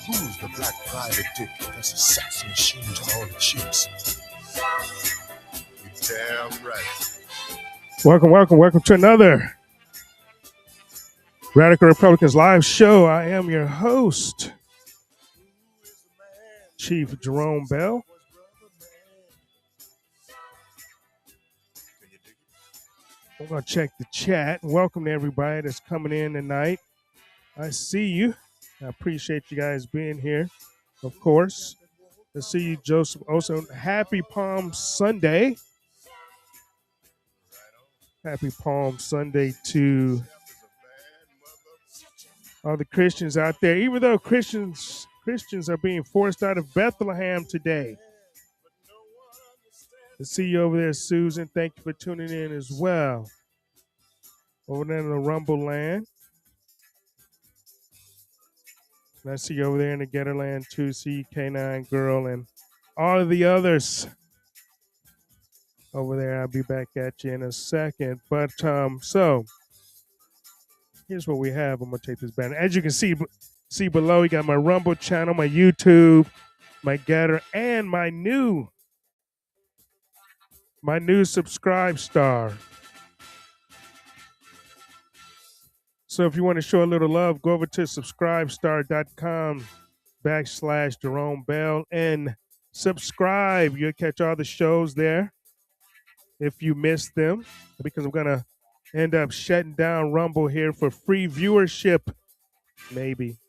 Who's the black private dick? That's a sex machine to all the chicks. You're damn right. Welcome to another Radical Republicans live show. I am your host, Chief Jarome Bell. I'm going to check the chat. Welcome to everybody that's coming in tonight. I see you. I appreciate you guys being here, of course. I see you, Joseph. Also, happy Palm Sunday. Happy Palm Sunday to all the Christians out there. Even though Christians are being forced out of Bethlehem today. I see you over there, Susan. Thank you for tuning in as well. Over there in the Rumble land. And I see you over there in the Getter land too. See you, K9 Girl, and all of the others over there. I'll be back at you in a second. But so here's what we have. I'm gonna take this banner. As you can see below, you got my Rumble channel, my YouTube, my Getter, and my new Subscribe Star. So if you want to show a little love, go over to subscribestar.com/Jarome Bell and subscribe. You'll catch all the shows there if you missed them, because I'm going to end up shutting down Rumble here for free viewership. Maybe.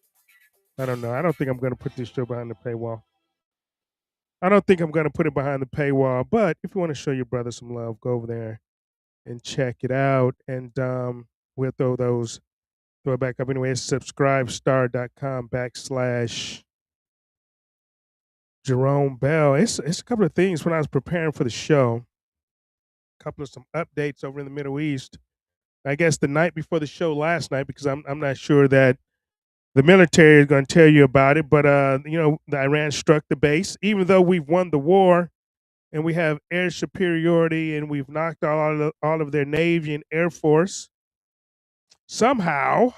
I don't know. I don't think I'm going to put this show behind the paywall. I don't think I'm going to put it behind the paywall, but if you want to show your brother some love, go over there and check it out. And we'll throw it back up anyway. It's subscribestar.com/Jarome Bell. It's a couple of things when I was preparing for the show. A couple of some updates over in the Middle East. I guess the night before the show last night, because I'm not sure that the military is going to tell you about it, but the Iran struck the base. Even though we've won the war and we have air superiority, and we've knocked all of their Navy and Air Force. Somehow,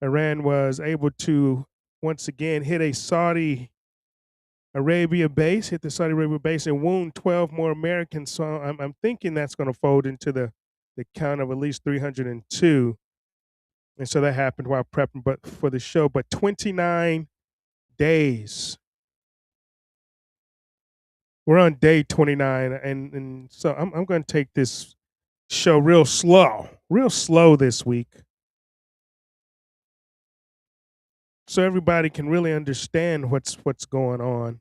Iran was able to once again hit a Saudi Arabia base, hit the Saudi Arabia base, and wound 12 more Americans. So I'm thinking that's going to fold into the count of at least 302. And so that happened while prepping but for the show. But 29 days. We're on day 29, and so I'm going to take this show real slow this week, so everybody can really understand what's going on.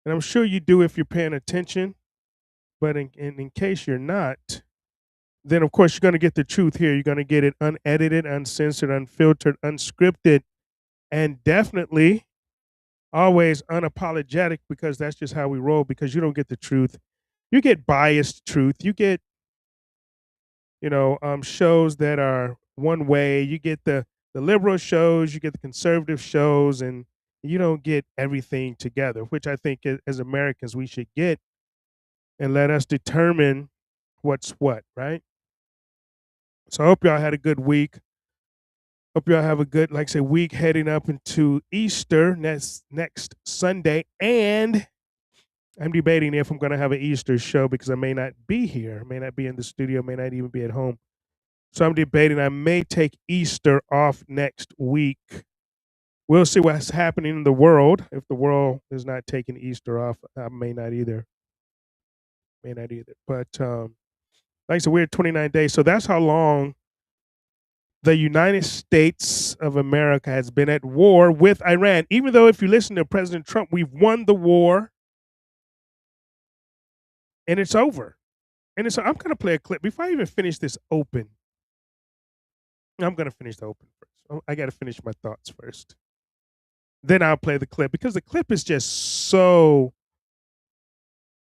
And I'm sure you do if you're paying attention. But in case you're not, then of course you're going to get the truth here. You're going to get it unedited, uncensored, unfiltered, unscripted, and definitely always unapologetic, because that's just how we roll. Because you don't get the truth. You get biased truth. You get, shows that are one way. You get the liberal shows, you get the conservative shows, and you don't get everything together, which I think as Americans we should get, and let us determine what's what, right? So I hope y'all had a good week. Hope y'all have a good, like I say, week heading up into Easter next Sunday. And I'm debating if I'm going to have an Easter show, because I may not be here, may not be in the studio, may not even be at home. So I'm debating I may take Easter off next week. We'll see what's happening in the world. If the world is not taking Easter off, I may not either. But like I said, we're at 29 days. So that's how long the United States of America has been at war with Iran. Even though if you listen to President Trump, we've won the war and it's over. And so I'm going to play a clip before I even finish this open. I'm going to finish the open first. I got to finish my thoughts first. Then I'll play the clip, because the clip is just so,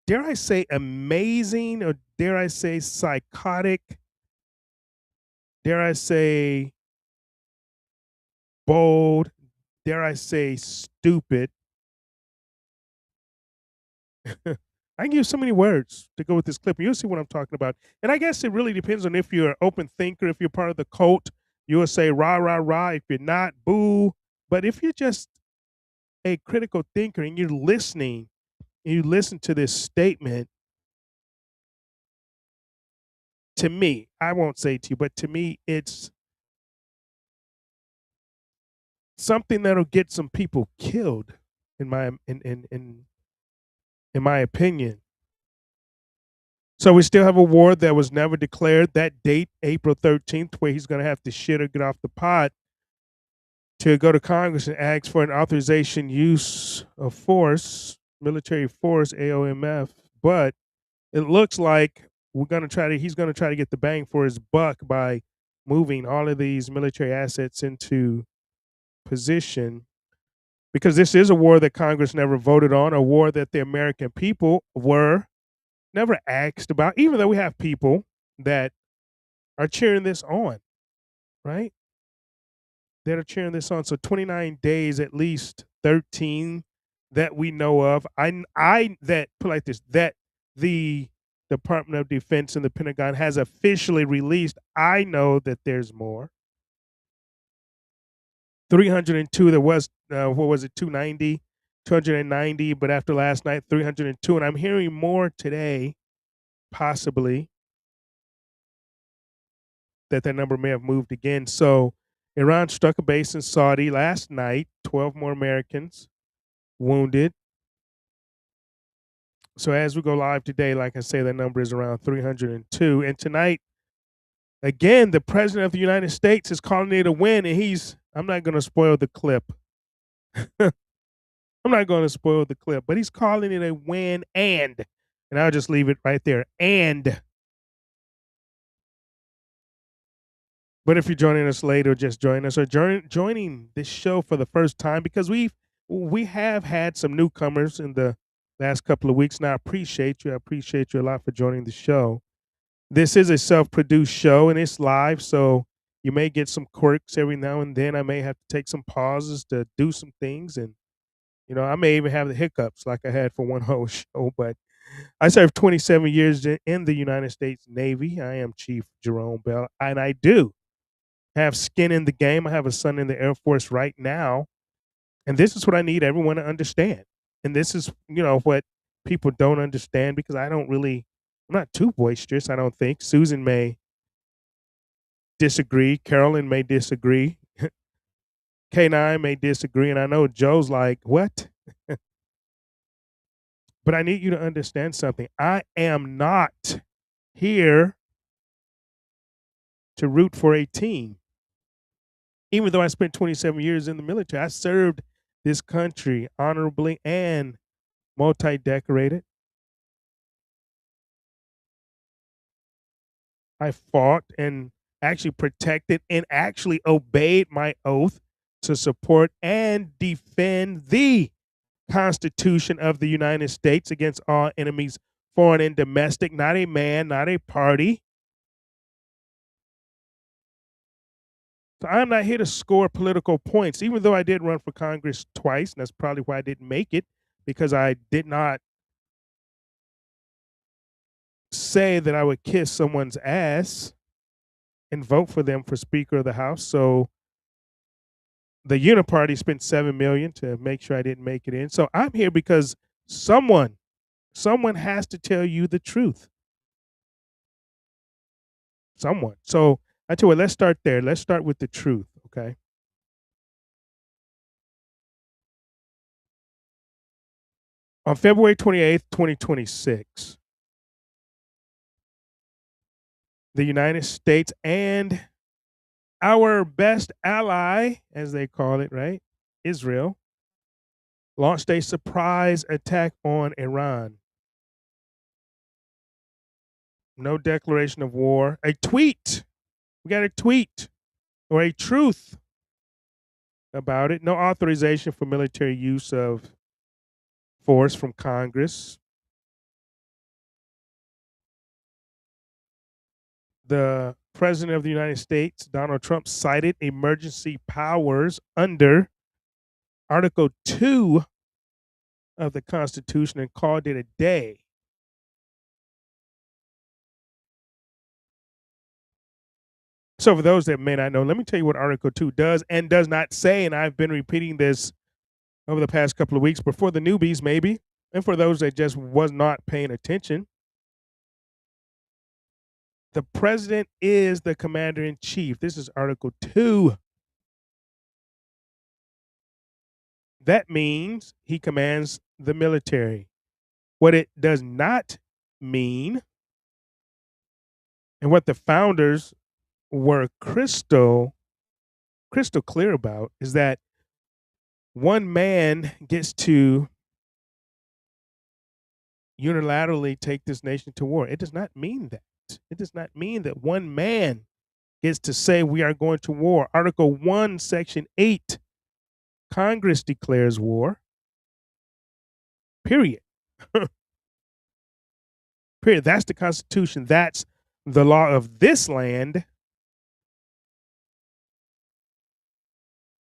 dare I say, amazing, or dare I say psychotic, dare I say bold, dare I say stupid. I can use so many words to go with this clip, and you'll see what I'm talking about. And I guess it really depends on if you're an open thinker. If you're part of the cult, you'll say rah, rah, rah. If you're not, boo. But if you're just a critical thinker and you're listening, and you listen to this statement, to me, I won't say to you, but to me, it's something that'll get some people killed, in my opinion. So we still have a war that was never declared. That date, April 13th, where he's going to have to shit or get off the pot to go to Congress and ask for an authorization use of force, military force, AOMF. But it looks like he's going to try to get the bang for his buck by moving all of these military assets into position, because this is a war that Congress never voted on, a war that the American people were never asked about, even though we have people that are cheering this on, right? That are cheering this on. So 29 days, at least 13 that we know of. That put like this, that the Department of Defense and the Pentagon has officially released. I know that there's more. 302. There was what was it? 290, 290. But after last night, 302, and I'm hearing more today, possibly, that number may have moved again. So Iran struck a base in Saudi last night. 12 more Americans wounded. So as we go live today, like I say, that number is around 302. And tonight, again, the President of the United States is calling it a win, and I'm not going to spoil the clip. I'm not going to spoil the clip, but he's calling it a win, and I'll just leave it right there. But if you're joining us late, or just joining us, or joining this show for the first time, because we have had some newcomers in the last couple of weeks, and I appreciate you. I appreciate you a lot for joining the show. This is a self-produced show, and it's live, so you may get some quirks every now and then. I may have to take some pauses to do some things, and I may even have the hiccups like I had for one whole show, but I served 27 years in the United States Navy. I am Chief Jarome Bell, and I do have skin in the game. I have a son in the Air Force right now, and this is what I need everyone to understand. And this is, what people don't understand because I'm not too boisterous, I don't think. Susan may disagree, Carolyn may disagree, K9 may disagree, and I know Joe's like, what? But I need you to understand something. I am not here to root for a team. Even though I spent 27 years in the military, I served this country honorably and multi-decorated. I fought and actually protected and actually obeyed my oath to support and defend the Constitution of the United States against all enemies, foreign and domestic, not a man, not a party. So I'm not here to score political points, even though I did run for Congress twice, and that's probably why I didn't make it, because I did not say that I would kiss someone's ass and vote for them for Speaker of the House. So the Uniparty spent $7 million to make sure I didn't make it in. So I'm here because someone has to tell you the truth. Someone. So I tell you what, let's start there. Let's start with the truth, okay? On February 28th, 2026, the United States and our best ally, as they call it, right? Israel, launched a surprise attack on Iran. No declaration of war. A tweet. We got a tweet or a truth about it. No authorization for military use of force from Congress. The President of the United States, Donald Trump, cited emergency powers under Article 2 of the Constitution and called it a day. So, for those that may not know, let me tell you what Article 2 does and does not say. And I've been repeating this over the past couple of weeks, but for the newbies, maybe, and for those that just was not paying attention, the president is the commander in chief. This is Article 2. That means he commands the military. What it does not mean, and what the founders were crystal clear about, is that one man gets to unilaterally take this nation to war. It does not mean that. It does not mean that one man gets to say we are going to war. Article 1, Section 8, Congress declares war. Period. Period. That's the Constitution. That's the law of this land.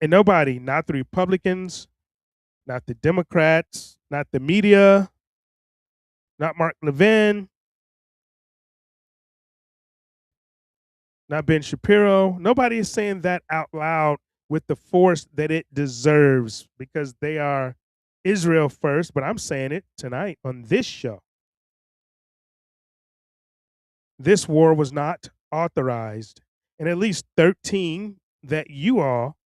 And nobody, not the Republicans, not the Democrats, not the media, not Mark Levin, not Ben Shapiro, nobody is saying that out loud with the force that it deserves because they are Israel first, but I'm saying it tonight on this show. This war was not authorized, and at least 13 that you all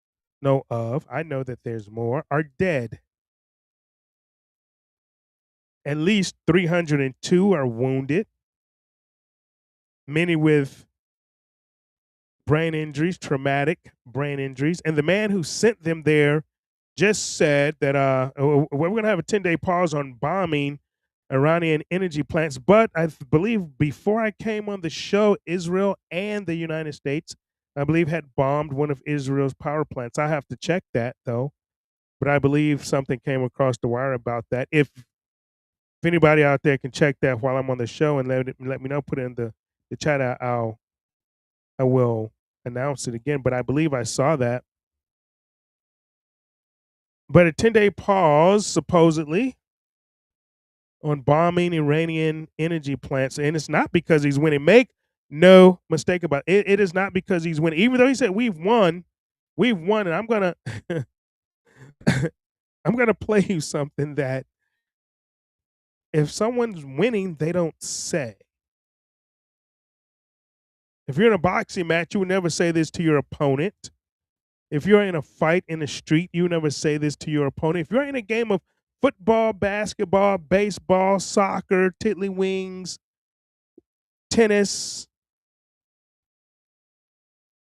know of, I know that there's more, are dead. At least 302 are wounded, many with brain injuries, traumatic brain injuries. And the man who sent them there just said that we're going to have a 10-day pause on bombing Iranian energy plants. But I believe before I came on the show, Israel and the United States, I believe, had bombed one of Israel's power plants. I have to check that, though. But I believe something came across the wire about that. If anybody out there can check that while I'm on the show and let me know, put it in the chat, I will announce it again. But I believe I saw that. But a 10-day pause, supposedly, on bombing Iranian energy plants. And it's not because he's winning. Make no mistake about it. It is not because he's winning. Even though he said we've won, and I'm gonna I'm gonna play you something that if someone's winning, they don't say. If you're in a boxing match, you would never say this to your opponent. If you're in a fight in the street, you would never say this to your opponent. If you're in a game of football, basketball, baseball, soccer, tiddlywinks, tennis,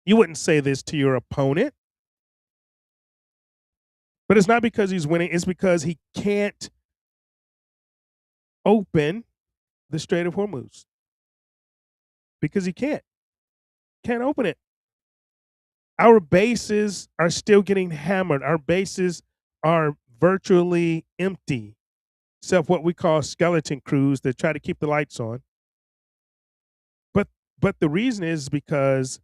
you wouldn't say this to your opponent. But it's not because he's winning, it's because he can't open the Strait of Hormuz. Because he can't open it. Our bases are still getting hammered. Our bases are virtually empty, except what we call skeleton crews that try to keep the lights on. But the reason is because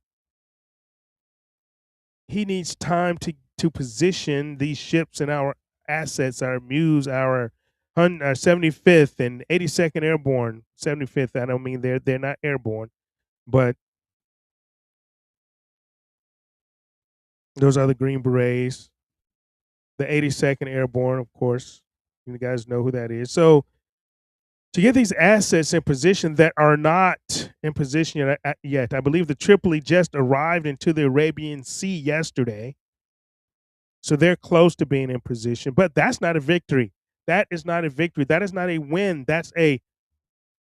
he needs time to position these ships and our assets, our MUs, our 75th and 82nd Airborne. 75th, I don't mean they're not airborne, but those are the Green Berets. The 82nd Airborne, of course. You guys know who that is. So to get these assets in position that are not in position yet, I believe the Tripoli just arrived into the Arabian Sea yesterday. So they're close to being in position, but that's not a victory. That is not a victory. That is not a win. That's a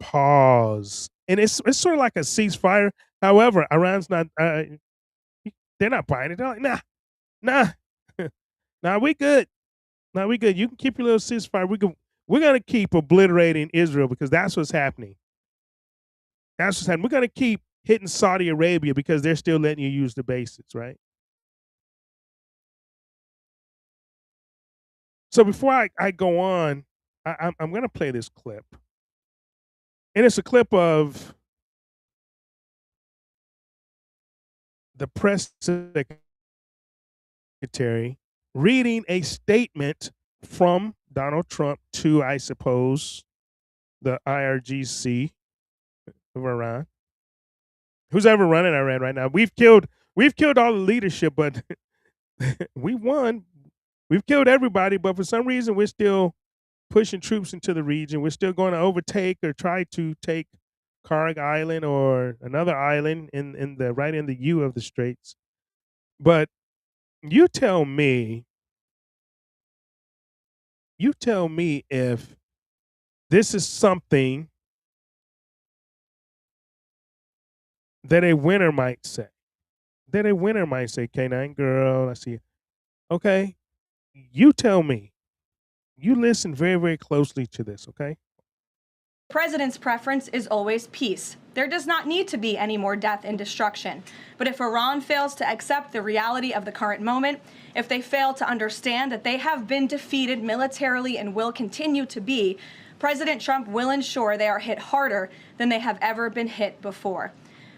pause. And it's sort of like a ceasefire. However, Iran's not, they're not buying it. They're like, nah, nah, we good. Nah, we good. You can keep your little ceasefire. We're going to keep obliterating Israel because that's what's happening. That's what's happening. We're going to keep hitting Saudi Arabia because they're still letting you use the bases, right? So before I go on, I'm going to play this clip. And it's a clip of the press secretary reading a statement from Donald Trump to, I suppose, the IRGC of Iran. Who's ever running Iran right now? We've killed all the leadership, but we won. We've killed everybody, but for some reason we're still pushing troops into the region. We're still going to overtake or try to take Karg Island or another island in the right in the U of the Straits. But you tell me if this is something that a winner might say. That a winner might say, K9 girl, I see. Okay. You tell me. You listen very, very closely to this, okay? The president's preference is always peace. There does not need to be any more death and destruction. But if Iran fails to accept the reality of the current moment, if they fail to understand that they have been defeated militarily and will continue to be, President Trump will ensure they are hit harder than they have ever been hit before.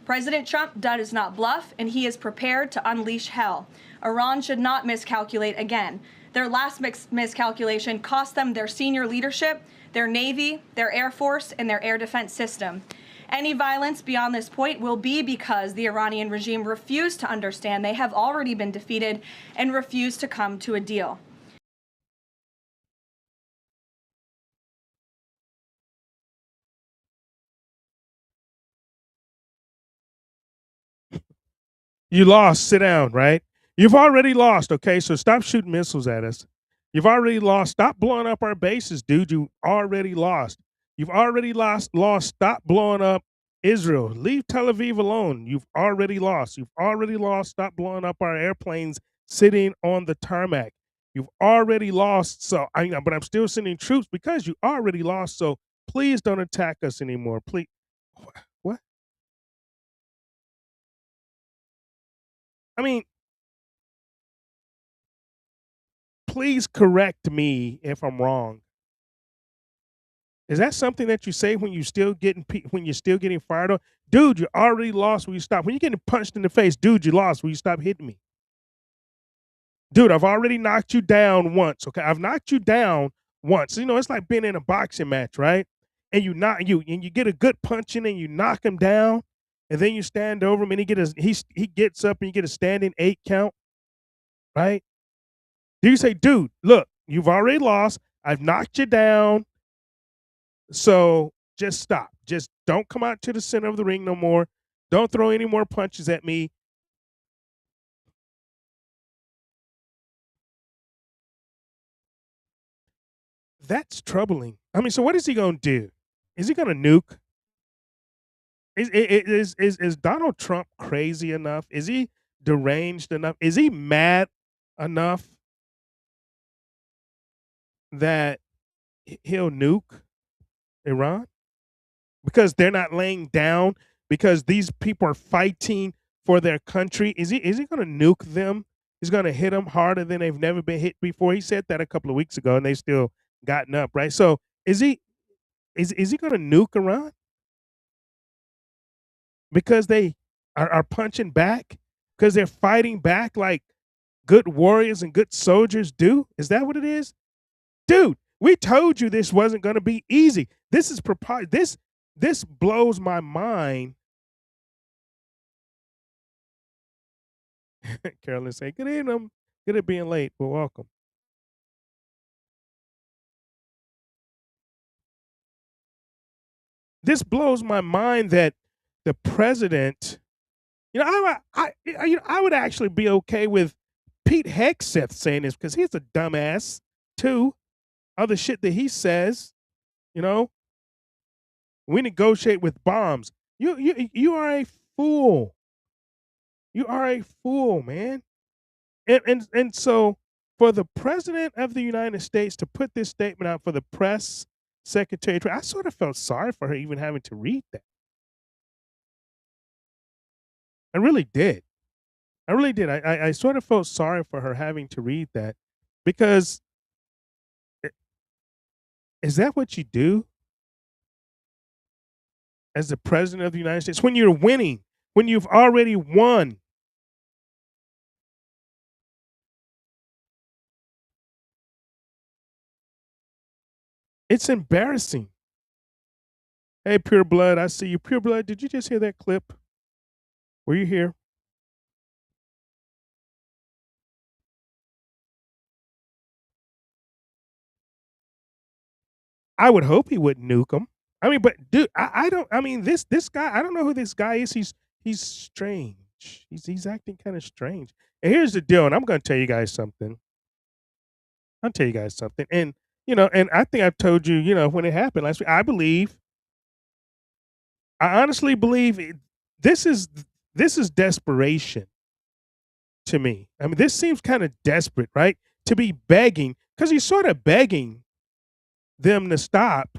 President Trump does not bluff, and he is prepared to unleash hell. Iran should not miscalculate again. Their last miscalculation cost them their senior leadership, their Navy, their Air Force, and their air defense system. Any violence beyond this point will be because the Iranian regime refused to understand they have already been defeated and refused to come to a deal. You lost. Sit down, right? You've already lost, okay? So stop shooting missiles at us. You've already lost. Stop blowing up our bases, dude. You already lost. You've already lost. Stop blowing up Israel. Leave Tel Aviv alone. You've already lost. You've already lost. Stop blowing up our airplanes sitting on the tarmac. You've already lost. But I'm still sending troops because you already lost. So please don't attack us anymore. Please. What? I mean, please correct me if I'm wrong. Is that something that you say when you're still getting fired on? Dude, you already lost. Will you stop? When you're getting punched in the face, dude, you lost. Will you stop hitting me? dude, I've already knocked you down once. Okay, I've knocked you down once. You know, it's like being in a boxing match, right? And you get a good punch in and you knock him down, and then you stand over him and he gets up and you get a standing 8 count, right? You say, dude, look, you've already lost. I've knocked you down. So just stop. Just don't come out to the center of the ring no more. Don't throw any more punches at me. That's troubling. I mean, so what is he going to do? Is he going to nuke? Is Donald Trump crazy enough? Is he deranged enough? Is he mad enough that he'll nuke Iran? Because they're not laying down, because these people are fighting for their country. Is he going to nuke them? He's going to hit them harder than they've never been hit before. He said that a couple of weeks ago, and they still gotten up, right? So is he going to nuke Iran because they are punching back, because they're fighting back like good warriors and good soldiers do? Is that what it is? Dude, we told you this wasn't going to be easy. This is this blows my mind. Carolyn say, good evening. Good at being late, but welcome. This blows my mind that the president, you know, I would actually be okay with Pete Hegseth saying this, because he's a dumbass too. Other shit that he says, you know, we negotiate with bombs. You are a fool. You are a fool, man. And so for the president of the United States to put this statement out for the press secretary, I sort of felt sorry for her even having to read that. I really did. I really did. I sort of felt sorry for her having to read that, because is that what you do as the president of the United States when you're winning, when you've already won? It's embarrassing. Hey, Pure Blood, I see you. Pure Blood, did you just hear that clip? Were you here? I would hope he wouldn't nuke him. I mean, but dude, I don't. I mean, this guy. I don't know who this guy is. He's strange. He's acting kind of strange. And here's the deal. And I'm going to tell you guys something. I'll tell you guys something. And you know, and I think I've told you, you know, when it happened last week. I honestly believe this is desperation to me. I mean, this seems kind of desperate, right? To be begging, because he's sort of begging them to stop.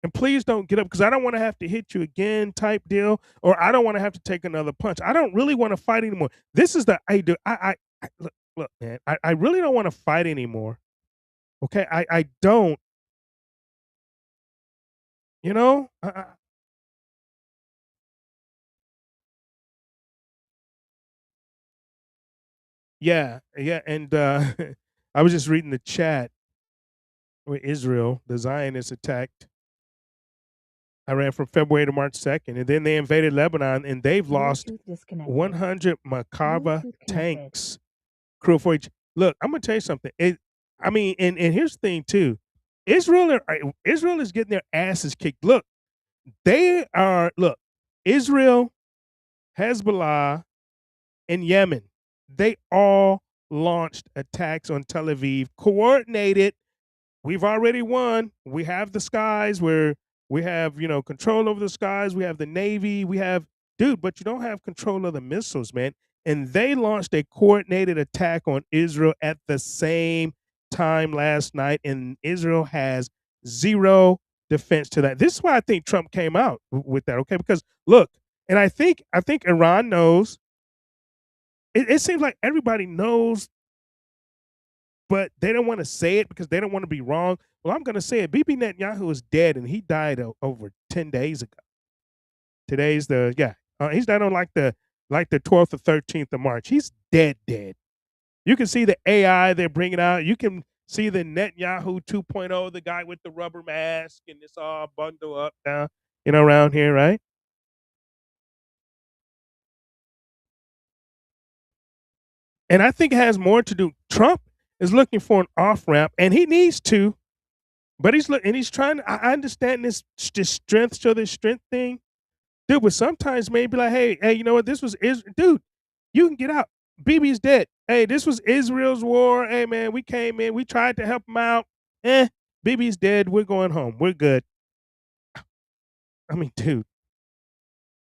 And please don't get up, because I don't want to have to hit you again type deal, or I don't want to have to take another punch. I don't really want to fight anymore. This is the look, man, I really don't want to fight anymore. Okay, I don't. You know, yeah, and I was just reading the chat where Israel, the Zionists, attacked Iran from February to March 2nd, and then they invaded Lebanon, and they've lost 100 Merkava tanks, crew for each. Look, I'm gonna tell you something. I mean, and here's the thing too. Israel is getting their asses kicked. Look, Israel, Hezbollah, and Yemen. They all launched attacks on Tel Aviv, coordinated. We've already won. We have the skies where we have, you know, control over the skies. We have the Navy. We have, dude, but you don't have control of the missiles, man. And they launched a coordinated attack on Israel at the same time last night, and Israel has zero defense to that. This is why I think Trump came out with that, okay? Because look, and I think Iran knows. It seems like everybody knows, but they don't want to say it because they don't want to be wrong. Well, I'm going to say it. Bibi Netanyahu is dead, and he died over 10 days ago. Today's he's died on like the 12th or 13th of March. He's dead. You can see the AI they're bringing out. You can see the Netanyahu 2.0, the guy with the rubber mask, and it's all bundled up down, around here, right? And I think it has more to do. Trump is looking for an off ramp, and he needs to, but he's trying. I understand this strength, show this strength thing, dude. But sometimes maybe like, hey, you know what? This was dude. You can get out. Bibi's dead. Hey, this was Israel's war. Hey, man, we came in. We tried to help him out. Bibi's dead. We're going home. We're good. I mean, dude,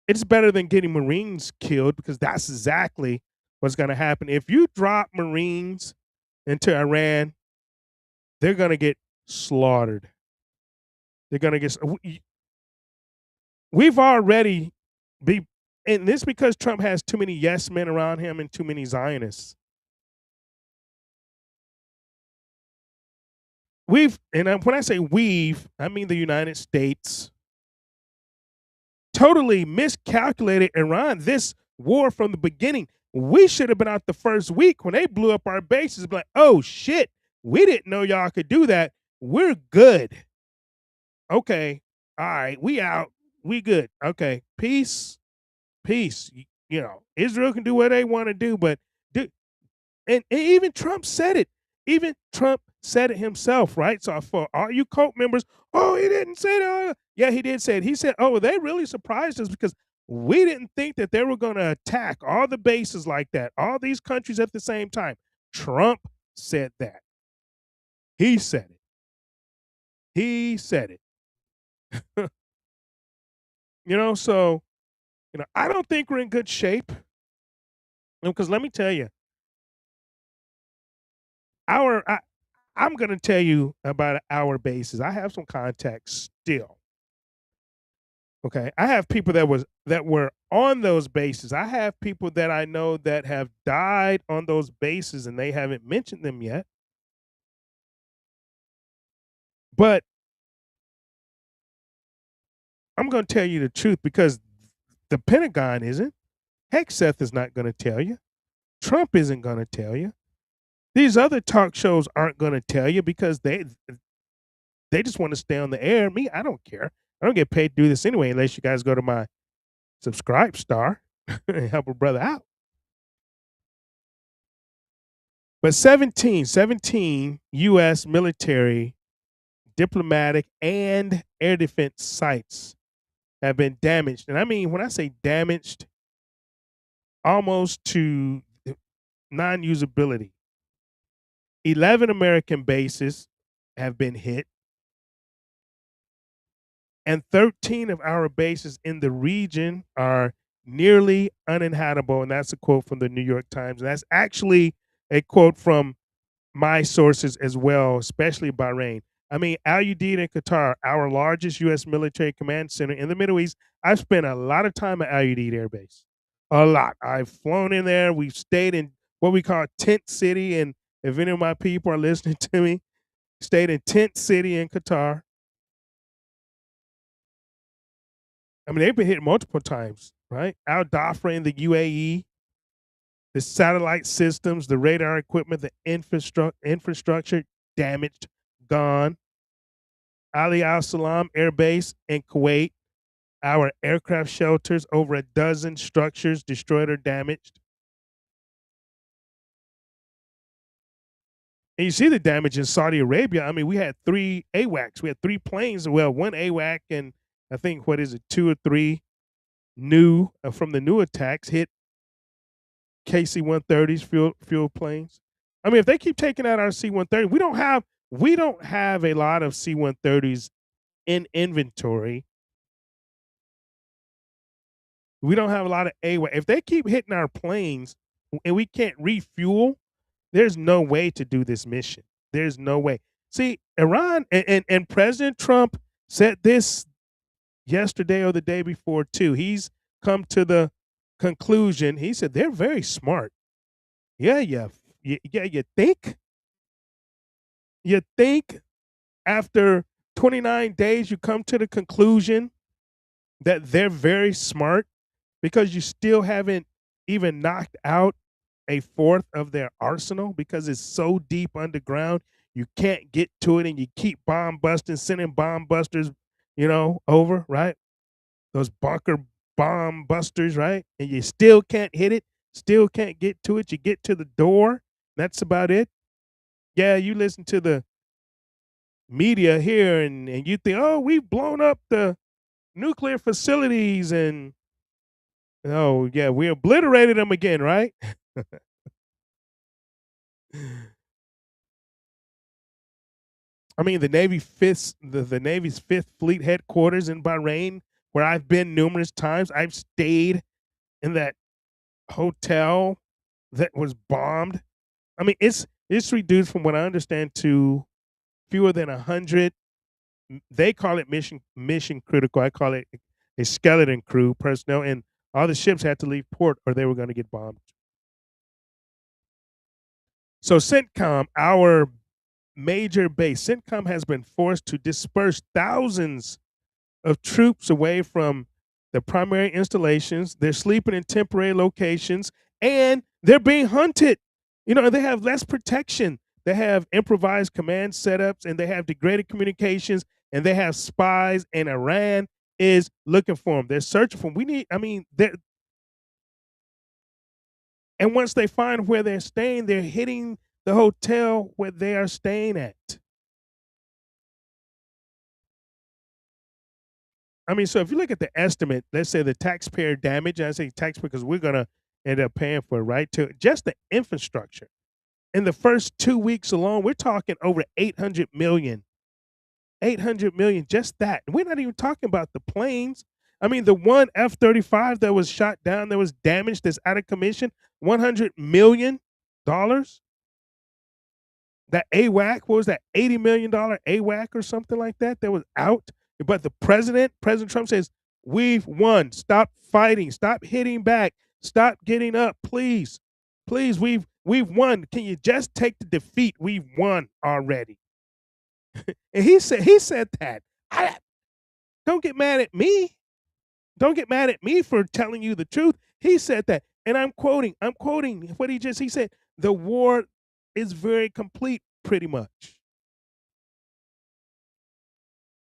it's better than getting Marines killed because that's exactly what's going to happen. If you drop Marines into Iran, they're going to get slaughtered. They're going to get. We've already and this because Trump has too many yes men around him and too many Zionists. When I say we've, I mean the United States totally miscalculated Iran. This war from the beginning. We should have been out the first week when they blew up our bases. Like, oh shit, we didn't know y'all could do that. We're good. Okay, all right, we out. We good. Okay, peace. Israel can do what they want to do, but and even Trump said it. Even Trump said it himself, right? So for all you cult members, oh, he didn't say that. Yeah, he did say it. He said, oh, they really surprised us because we didn't think that they were going to attack all the bases like that, all these countries at the same time. Trump said that. He said it. He said it. So, I don't think we're in good shape. Because let me tell you, I'm going to tell you about our bases. I have some contacts still. Okay, I have people that were on those bases. I have people that I know that have died on those bases, and they haven't mentioned them yet. But I'm going to tell you the truth because the Pentagon isn't. Hegseth is not going to tell you. Trump isn't going to tell you. These other talk shows aren't going to tell you because they just want to stay on the air. Me, I don't care. I don't get paid to do this anyway unless you guys go to my subscribe star and help a brother out. But 17 U.S. military, diplomatic, and air defense sites have been damaged. And I mean, when I say damaged, almost to non-usability. 11 American bases have been hit. And 13 of our bases in the region are nearly uninhabitable. And that's a quote from the New York Times. And that's actually a quote from my sources as well, especially Bahrain. I mean, Al Udeid in Qatar, our largest U.S. military command center in the Middle East. I've spent a lot of time at Al Udeid Air Base. A lot. I've flown in there. We've stayed in what we call Tent City. And if any of my people are listening to me, stayed in Tent City in Qatar. I mean, they've been hit multiple times, right? Al Dhafra in the UAE, the satellite systems, the radar equipment, the infrastructure damaged, gone. Ali Al Salam Air Base in Kuwait, our aircraft shelters, over a dozen structures destroyed or damaged. And you see the damage in Saudi Arabia. I mean, we had 3 AWACS. We had 3 planes. Well, 1 AWAC and I think, 2 or 3 new from the new attacks hit KC-130s, fuel planes. I mean, if they keep taking out our C-130, we don't have a lot of C-130s in inventory. We don't have a lot of AWAC. If they keep hitting our planes and we can't refuel, there's no way to do this mission. There's no way. See, Iran and President Trump said this yesterday or the day before too. He's come to the conclusion. He said they're very smart. Yeah, you think? You think after 29 days you come to the conclusion that they're very smart because you still haven't even knocked out a fourth of their arsenal because it's so deep underground. You can't get to it, and you keep bomb busting, sending bomb busters, over, right? Those bunker bomb busters, right? And you still can't hit it, still can't get to it. You get to the door. That's about it. Yeah, you listen to the media here and you think, oh, we've blown up the nuclear facilities and oh yeah, we obliterated them again, right? I mean, the Navy's Fifth Fleet headquarters in Bahrain, where I've been numerous times. I've stayed in that hotel that was bombed. I mean, it's reduced from what I understand to fewer than 100. They call it mission critical. I call it a skeleton crew personnel, and all the ships had to leave port or they were going to get bombed. So CENTCOM, our major base, CENTCOM has been forced to disperse thousands of troops away from the primary installations. They're sleeping in temporary locations and they're being hunted. They have less protection. They have improvised command setups and they have degraded communications and they have spies, and Iran is looking for them. They're searching for them. And once they find where they're staying, they're hitting the hotel where they are staying at. So if you look at the estimate, let's say the taxpayer damage, I say taxpayer because we're going to end up paying for it, right? To just the infrastructure. In the first 2 weeks alone, we're talking over 800 million. 800 million, just that. We're not even talking about the planes. The one F-35 that was shot down, that was damaged, that's out of commission, $100 million. That AWAC, what was that, $80 million AWAC or something like that was out. But the President Trump says, we've won. Stop fighting. Stop hitting back. Stop getting up. Please. Please, we've won. Can you just take the defeat? We've won already. And he said that. Don't get mad at me. Don't get mad at me for telling you the truth. He said that. And I'm quoting what he said. The war is very complete, pretty much.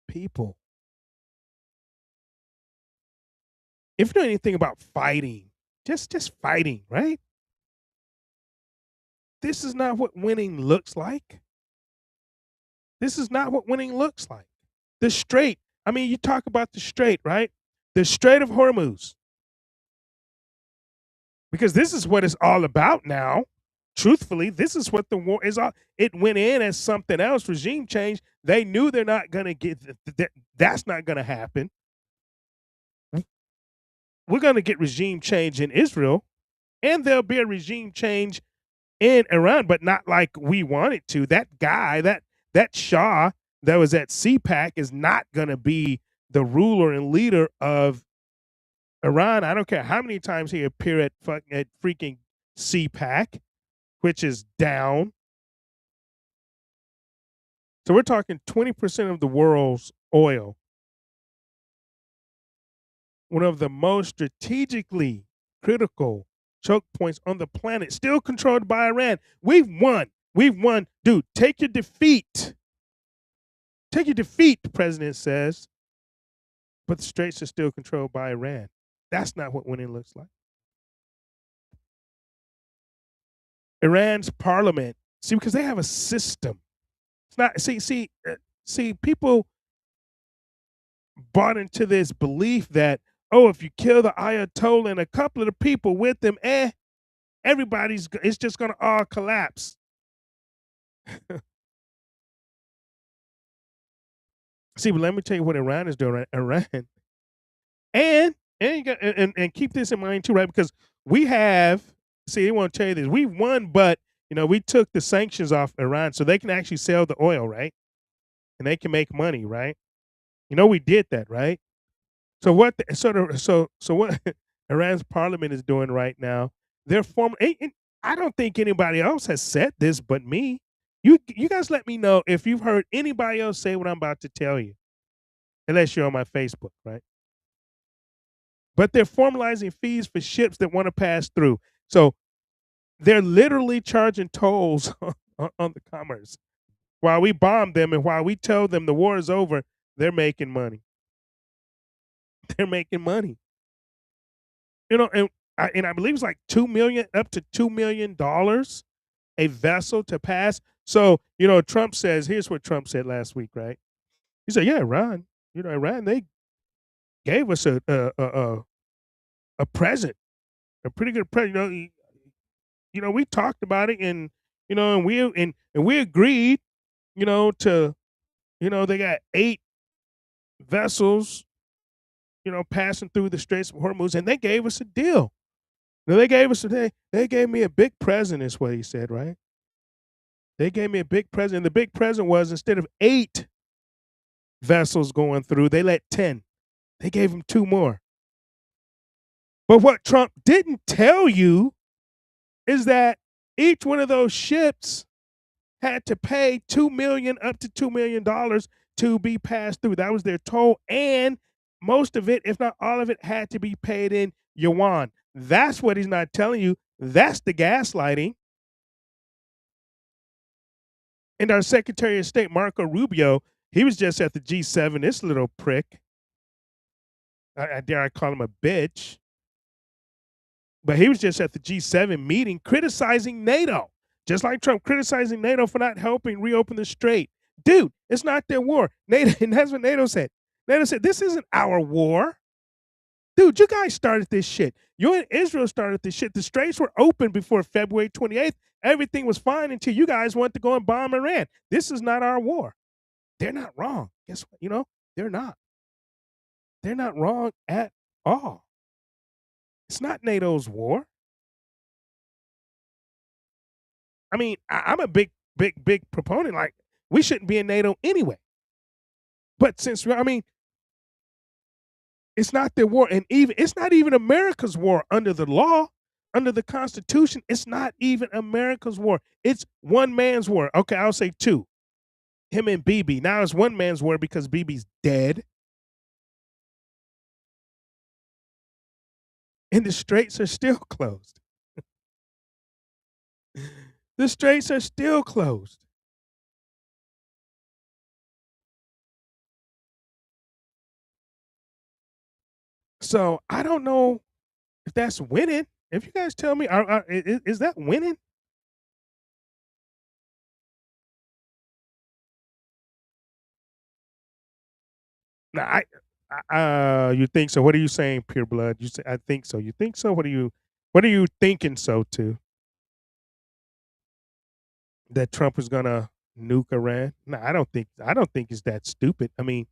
People. If you know anything about fighting, just fighting, right? This is not what winning looks like. This is not what winning looks like. The Strait. You talk about the Strait, right? The Strait of Hormuz. Because this is what it's all about now. Truthfully, this is what the war is all. It went in as something else, regime change. They knew they're not going to get that's not going to happen. We're going to get regime change in Israel, and there'll be a regime change in Iran, but not like we want it to. That guy, that Shah that was at CPAC is not going to be the ruler and leader of Iran. I don't care how many times he appear at freaking CPAC, which is down. So we're talking 20% of the world's oil. One of the most strategically critical choke points on the planet, still controlled by Iran. We've won. We've won. Dude, take your defeat. Take your defeat, the president says. But the straits are still controlled by Iran. That's not what winning looks like. Iran's parliament, because they have a system. It's not, people bought into this belief that, if you kill the Ayatollah and a couple of the people with them, it's just going to all collapse. But let me tell you what Iran is doing, right? Iran. And keep this in mind too, right? Because we have, they want to tell you this. We won, but, we took the sanctions off Iran so they can actually sell the oil, right? And they can make money, right? We did that, right? So what Iran's parliament is doing right now, they're forming. I don't think anybody else has said this but me. You guys let me know if you've heard anybody else say what I'm about to tell you, unless you're on my Facebook, right? But they're formalizing fees for ships that want to pass through. So They're literally charging tolls on the commerce. While we bomb them and while we tell them the war is over, they're making money. They're making money. And I believe it's like up to $2 million a vessel to pass. So, Trump says, here's what Trump said last week, right? He said, yeah, Iran, they gave us a present, a pretty good present. We talked about it and we agreed, to, they got 8 vessels, passing through the Straits of Hormuz, and they gave us a deal. Now they gave me a big present, is what he said, right? They gave me a big present. And the big present was instead of 8 vessels going through, they let 10. They gave him 2 more. But what Trump didn't tell you is that each one of those ships had to pay up to $2 million to be passed through. That was their toll, and most of it, if not all of it, had to be paid in yuan. That's what he's not telling you. That's the gaslighting. And our Secretary of State, Marco Rubio, he was just at the G7. This little prick, I dare I call him a bitch, but he was just at the G7 meeting criticizing NATO, just like Trump criticizing NATO for not helping reopen the strait. Dude, it's not their war. NATO, and that's what NATO said. NATO said, this isn't our war. Dude, you guys started this shit. You and Israel started this shit. The straits were open before February 28th. Everything was fine until you guys went to go and bomb Iran. This is not our war. They're not wrong. Guess what? They're not. They're not wrong at all. It's not NATO's war. I mean, I'm a big proponent. Like, we shouldn't be in NATO anyway. But it's not their war, and it's not even America's war under the law, under the Constitution. It's not even America's war. It's one man's war. Okay, I'll say 2. Him and Bibi. Now it's one man's war because Bibi's dead. And the straits are still closed. The straits are still closed. So I don't know if that's winning. If you guys tell me, is that winning? Now, you think so? What are you saying, Pure Blood? You say I think so. You think so? What are you thinking so to? That Trump is gonna nuke Iran? No, I don't think it's that stupid. I mean,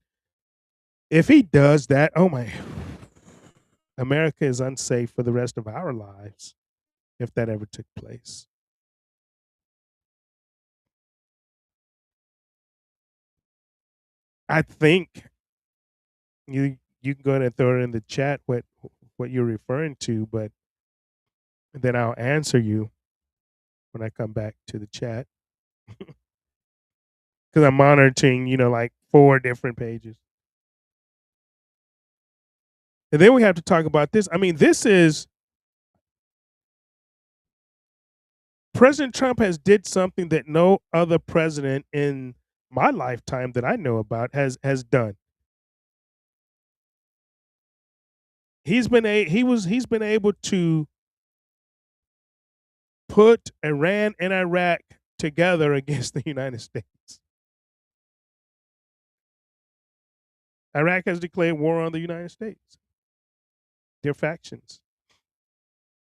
if he does that, oh my, America is unsafe for the rest of our lives if that ever took place. I think you can go ahead and throw it in the chat what you're referring to, but then I'll answer you when I come back to the chat. Because I'm monitoring, like 4 different pages. And then we have to talk about this. I mean, this is President Trump has did something that no other president in my lifetime that I know about has done. He's been able to put Iran and Iraq together against the United States. Iraq has declared war on the United States. Their factions.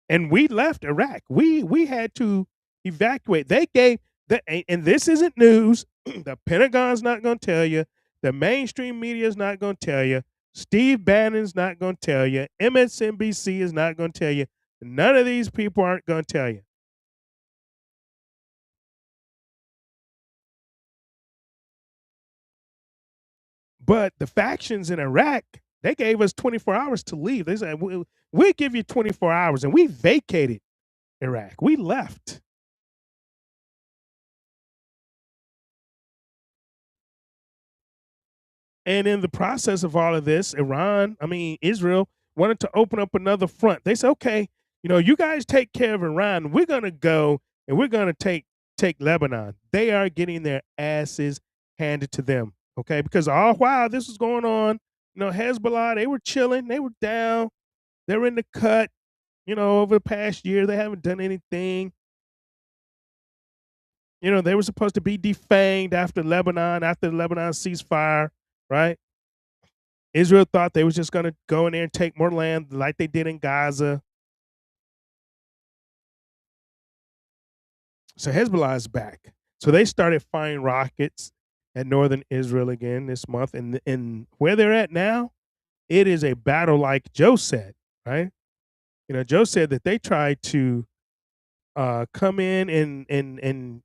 And we left Iraq. We had to evacuate. They gave that, and this isn't news. The Pentagon's not going to tell you. The mainstream media is not going to tell you. Steve Bannon's not going to tell you. MSNBC is not going to tell you. None of these people aren't going to tell you. But the factions in Iraq, they gave us 24 hours to leave. They said, we'll give you 24 hours. And we vacated Iraq. We left. And in the process of all of this, Israel wanted to open up another front. They said, okay, You guys take care of Iran. We're gonna go and we're gonna take Lebanon. They are getting their asses handed to them. Okay, because all while this was going on, Hezbollah, they were chilling, they were down, they were in the cut. Over the past year, they haven't done anything. They were supposed to be defanged after the Lebanon ceasefire, right? Israel thought they was just going to go in there and take more land like they did in Gaza. So Hezbollah is back. So they started firing rockets at northern Israel again this month. And where they're at now, it is a battle like Joe said, right? Joe said that they tried to come in and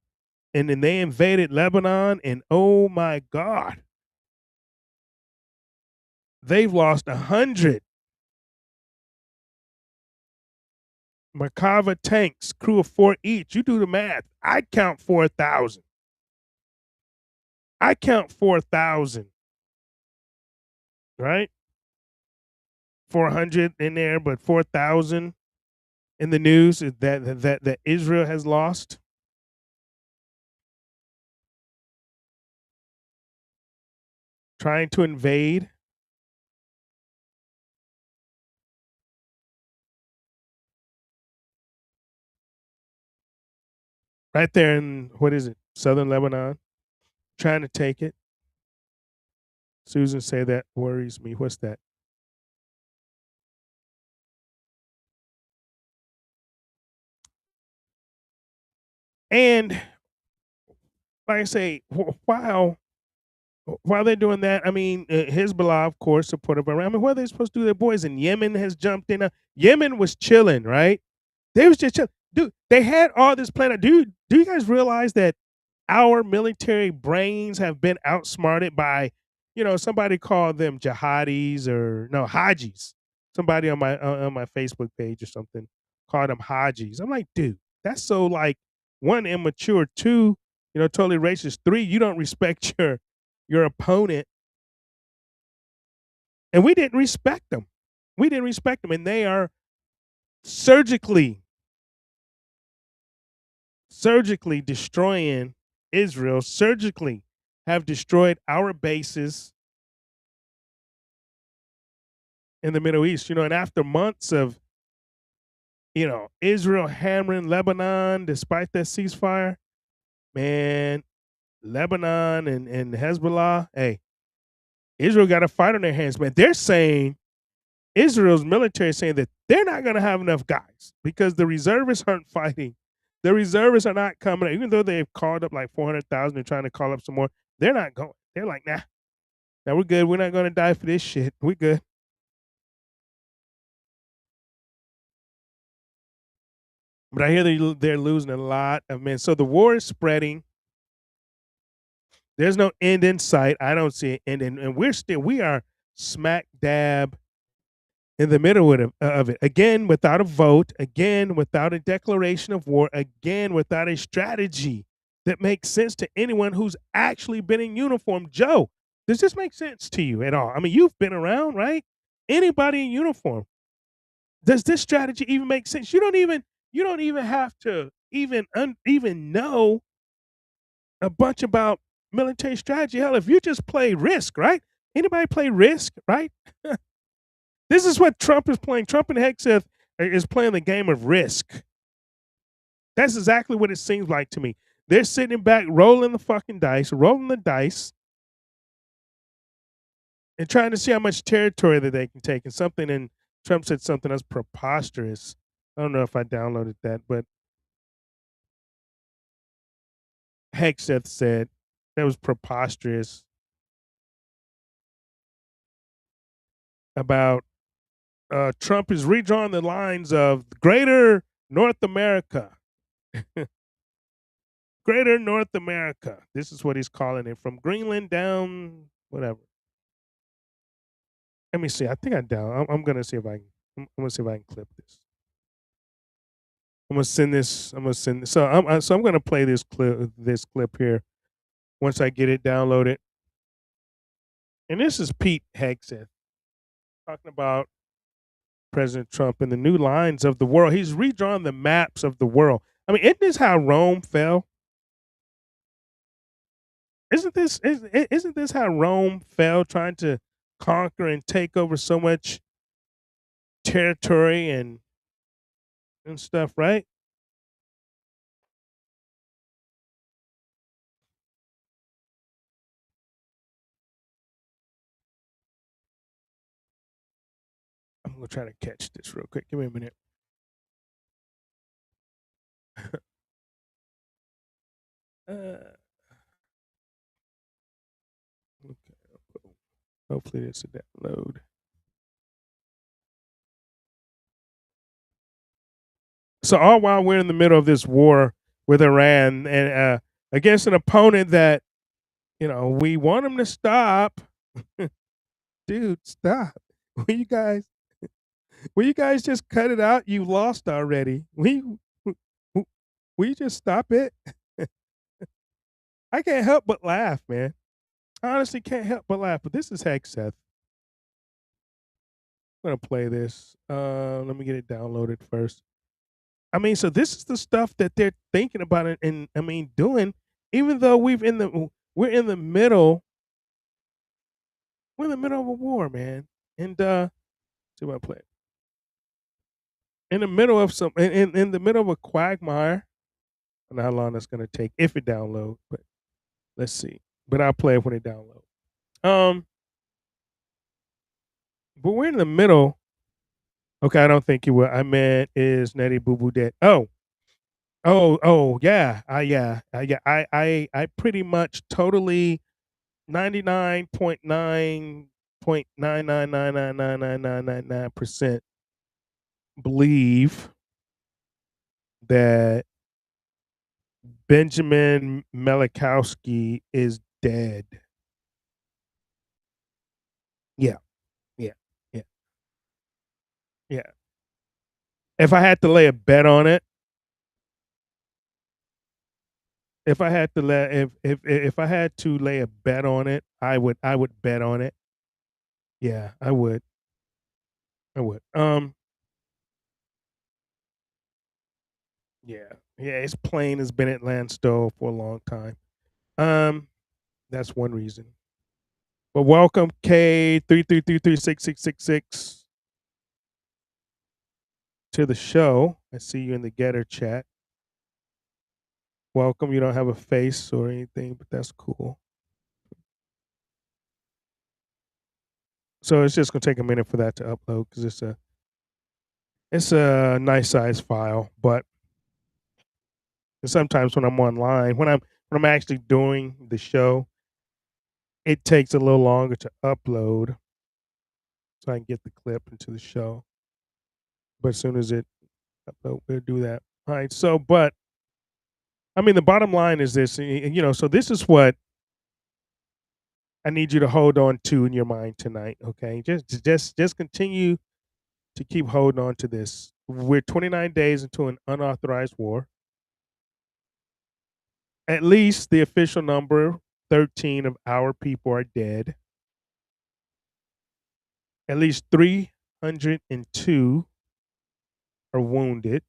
then they invaded Lebanon, and oh my God, they've lost 100 Merkava tanks, crew of 4 each. You do the math. I count 4,000. I count 4,000. Right? 400 in there, but 4,000 in the news that Israel has lost. Trying to invade. Right there in, what is it, southern Lebanon. Trying to take it. Susan say that worries me. What's that? And like I say, while they're doing that, I mean, Hezbollah, of course, supportive of Iran. I mean, what are they supposed to do? Their boys in Yemen has jumped in. Yemen was chilling, right? They was just chilling. Dude, they had all this planned. Dude, do you guys realize that our military brains have been outsmarted by, somebody called them jihadis or no hajis. Somebody on my Facebook page or something called them hajis. I'm like, dude, that's so like one immature, two, totally racist. Three, you don't respect your opponent. And we didn't respect them. We didn't respect them, and they are surgically destroying Israel, surgically have destroyed our bases in the Middle East, and after months of, Israel hammering Lebanon despite that ceasefire, man, Lebanon and Hezbollah, hey, Israel got a fight on their hands, man. They're saying, Israel's military is saying that they're not going to have enough guys because the reservists aren't fighting. The reservists are not coming, even though they've called up like 400,000 and trying to call up some more. They're not going. They're like, nah, we're good. We're not going to die for this shit. We're good. But I hear they're losing a lot of men. So the war is spreading. There's no end in sight. I don't see an end. And we are smack dab in the middle of it. Again, without a vote. Again, without a declaration of war. Again, without a strategy that makes sense to anyone who's actually been in uniform. Joe, does this make sense to you at all? I mean, you've been around, right? Anybody in uniform. Does this strategy even make sense? You don't even have to even know a bunch about military strategy. Hell, if you just play Risk, right? Anybody play Risk, right? This is what Trump is playing. Trump and Hegseth is playing the game of Risk. That's exactly what it seems like to me. They're sitting back, rolling the dice, and trying to see how much territory that they can take. And Trump said something that's preposterous. I don't know if I downloaded that, but Hegseth said that was preposterous about Trump is redrawing the lines of greater North America. Greater North America. This is what he's calling it, from Greenland down, whatever. Let me see. I think I'm gonna see if I can. I'm gonna see if I can clip this. I'm gonna send this. So I'm gonna play this clip here once I get it downloaded. And this is Pete Hegseth talking about President Trump in the new lines of the world. He's redrawn the maps of the world. I mean, isn't this how Rome fell? Isn't this how Rome fell, trying to conquer and take over so much territory and stuff, right? I'm gonna try to catch this real quick. Give me a minute. uh, okay. Hopefully this will download. So all while we're in the middle of this war with Iran and against an opponent that we want them to stop, dude, stop. Will you guys? Will you guys just cut it out? You lost already. Will you just stop it? I can't help but laugh, man. I honestly can't help but laugh. But this is Heck Seth. I'm gonna play this. Let me get it downloaded first. I mean, so this is the stuff that they're thinking about and I mean doing, even though we're in the middle of a war, man. And see what I play. In the middle of in the middle of a quagmire. I don't know how long that's gonna take if it downloads, but let's see. But I'll play it when it downloads. But we're in the middle. Okay, I don't think you will. I meant is Nettie Boo Boo dead? Oh, yeah. Yeah. I pretty much totally 99.9.9999999% believe that Benjamin Malachowski is dead. Yeah. Yeah. Yeah. Yeah. If I had to lay a bet on it, if I had to lay a bet on it, I would bet on it. Yeah, I would. I would. Yeah. Yeah, his plane has been at Landstow for a long time. That's one reason. But welcome K3333666 to the show. I see you in the Getter chat. Welcome. You don't have a face or anything, but that's cool. So it's just gonna take a minute for that to upload because it's a nice size file. But sometimes when I'm online, when I'm actually doing the show, it takes a little longer to upload so I can get the clip into the show. But as soon as it upload, we'll do that. All right. So, but I mean, the bottom line is this, so this is what I need you to hold on to in your mind tonight. Okay. Just continue to keep holding on to this. We're 29 days into an unauthorized war. At least the official number 13 of our people are dead. At least 302 are wounded.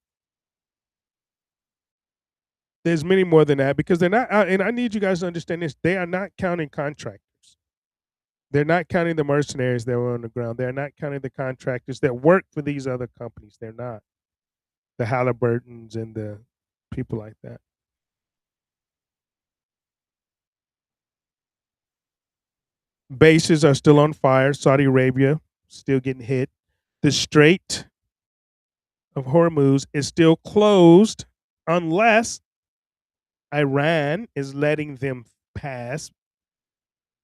There's many more than that because they're not, and I need you guys to understand this. They are not counting contractors. They're not counting the mercenaries that were on the ground. They're not counting the contractors that work for these other companies. They're not. The Halliburtons and the people like that. Bases are still on fire. Saudi Arabia still getting hit. The Strait of Hormuz is still closed unless Iran is letting them pass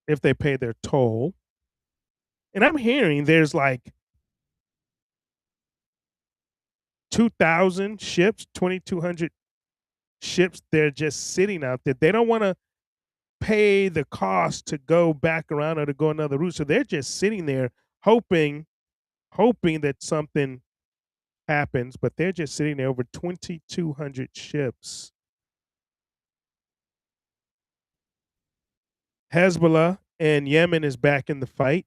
if they pay their toll. And I'm hearing there's like 2,000 ships, 2,200 ships. They're just sitting out there. They don't want to pay the cost to go back around or to go another route. So they're just sitting there hoping that something happens, but they're just sitting there over 2,200 ships. Hezbollah and Yemen is back in the fight.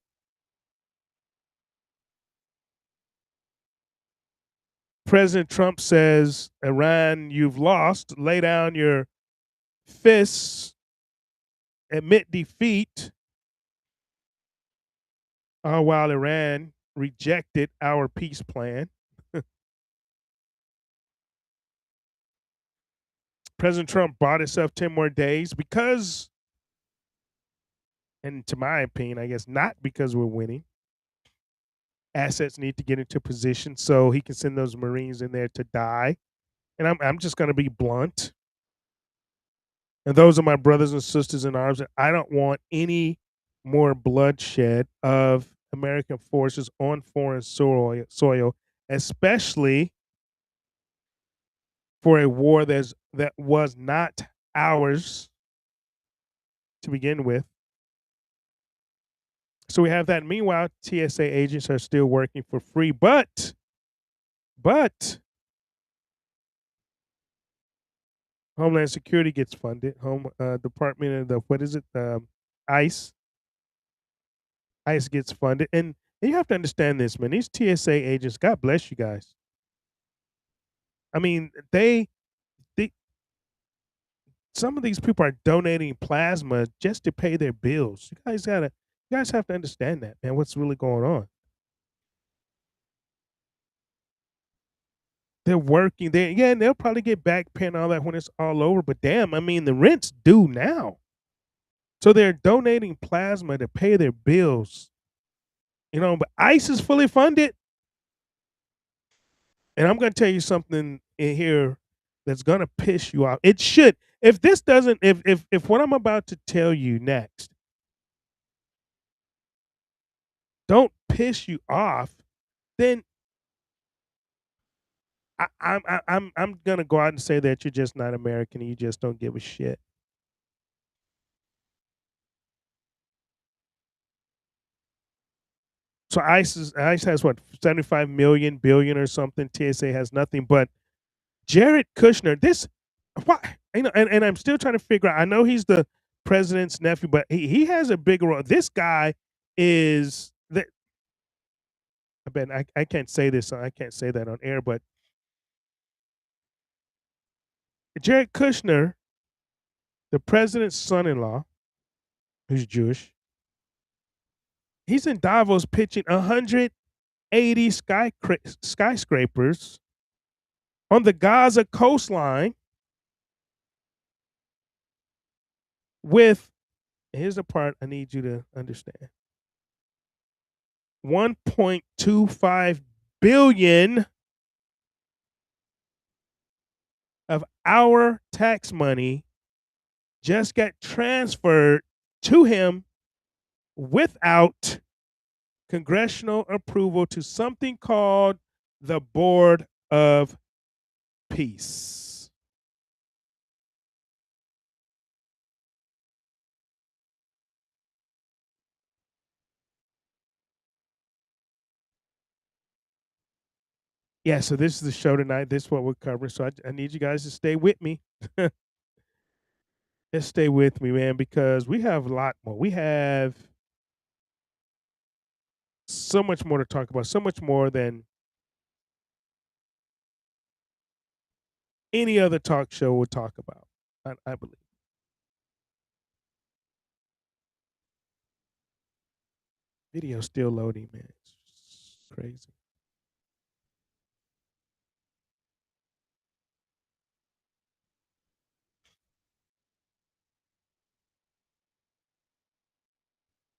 President Trump says, Iran, you've lost. Lay down your fists, admit defeat, all while Iran rejected our peace plan. President Trump bought himself 10 more days because, and to my opinion, I guess not because we're winning. Assets need to get into position so he can send those Marines in there to die. And I'm just going to be blunt. And those are my brothers and sisters in arms. And I don't want any more bloodshed of American forces on foreign soil, especially for a war that was not ours to begin with. So we have that. Meanwhile, TSA agents are still working for free, but Homeland Security gets funded. Department of the what is it? ICE. ICE gets funded, and you have to understand this, man. These TSA agents, God bless you guys. I mean, they some of these people are donating plasma just to pay their bills. You guys have to understand that, man. What's really going on? They're working. They'll probably get back pay and all that when it's all over. But damn, I mean, the rent's due now. So they're donating plasma to pay their bills. But ICE is fully funded. And I'm going to tell you something in here that's going to piss you off. It should. If this doesn't, if what I'm about to tell you next don't piss you off, then I'm gonna go out and say that you're just not American and you just don't give a shit. So ICE has what 75 million billion or something. TSA has nothing. But Jared Kushner, this what and I'm still trying to figure out. I know he's the president's nephew, but he has a bigger role. This guy is that. I bet I can't say this. I can't say that on air, but Jared Kushner, the president's son-in-law, who's Jewish, he's in Davos pitching 180 skyscrapers on the Gaza coastline with, here's the part I need you to understand, 1.25 billion of our tax money just got transferred to him without congressional approval to something called the Board of Peace. Yeah, so this is the show tonight. This is what we're covering. So I need you guys to stay with me. Just stay with me, man, because we have a lot more. We have so much more to talk about, so much more than any other talk show would talk about, I believe. Video still loading, man. It's crazy.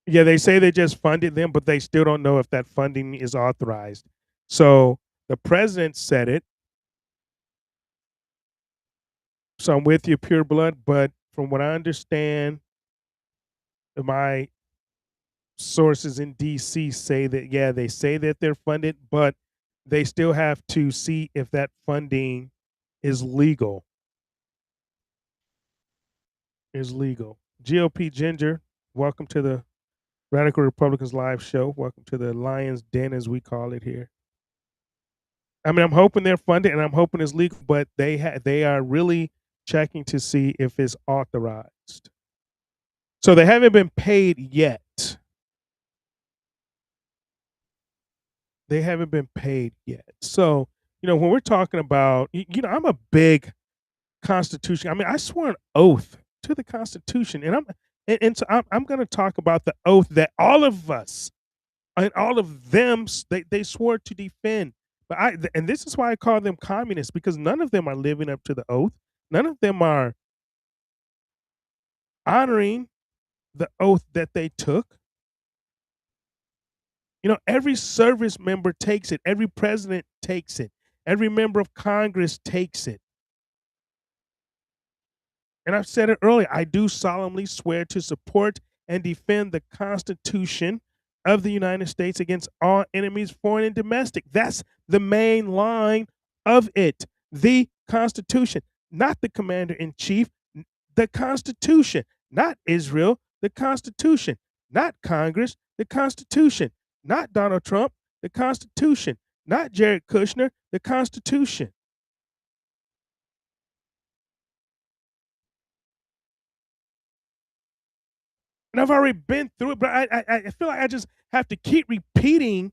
Yeah, they say they just funded them, but they still don't know if that funding is authorized. So the president said it. So I'm with you, pure blood. But from what I understand, my sources in DC say that, yeah, they say that they're funded, but they still have to see if that funding is legal. GOP Ginger, welcome to the Radical Republicans live show. Welcome to the Lion's Den, as we call it here. I mean, I'm hoping they're funded and I'm hoping it's legal, but they are really checking to see if it's authorized. So they haven't been paid yet. They haven't been paid yet. So when we're talking about, I'm a big Constitution. I mean, I swore an oath to the Constitution, and so I'm going to talk about the oath that all of us and all of them they swore to defend. But and this is why I call them communists, because none of them are living up to the oath. None of them are honoring the oath that they took. Every service member takes it. Every president takes it. Every member of Congress takes it. And I've said it earlier, I do solemnly swear to support and defend the Constitution of the United States against all enemies, foreign and domestic. That's the main line of it. The Constitution, not the commander in chief, the Constitution, not Israel, the Constitution, not Congress, the Constitution, not Donald Trump, the Constitution, not Jared Kushner, the Constitution. And I've already been through it, but I feel like I just have to keep repeating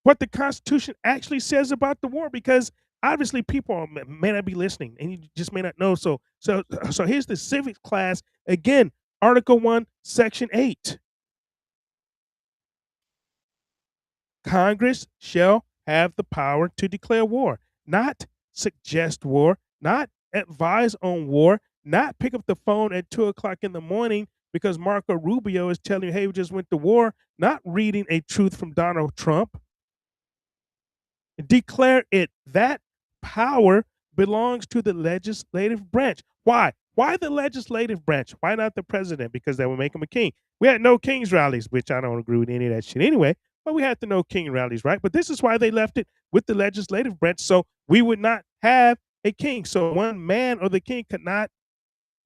what the Constitution actually says about the war, because obviously people may not be listening and you just may not know. So here's the civics class again. Article 1, Section 8. Congress shall have the power to declare war, not suggest war, not advise on war, not pick up the phone at 2:00 in the morning because Marco Rubio is telling you, hey, we just went to war, not reading a truth from Donald Trump. Declare it. That power belongs to the legislative branch. Why? Why the legislative branch? Why not the president? Because that would make him a king. We had no king's rallies, which I don't agree with any of that shit anyway, but we had the no king rallies, right? But this is why they left it with the legislative branch, so we would not have a king. So one man or the king could not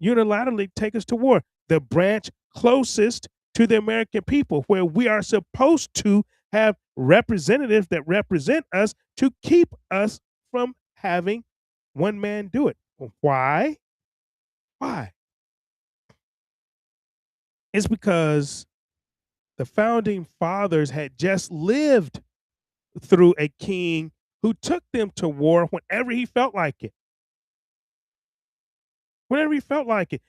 unilaterally take us to war. The branch closest to the American people, where we are supposed to have representatives that represent us to keep us from having one man do it. Why? Why? It's because the founding fathers had just lived through a king who took them to war whenever he felt like it. Whenever he felt like it.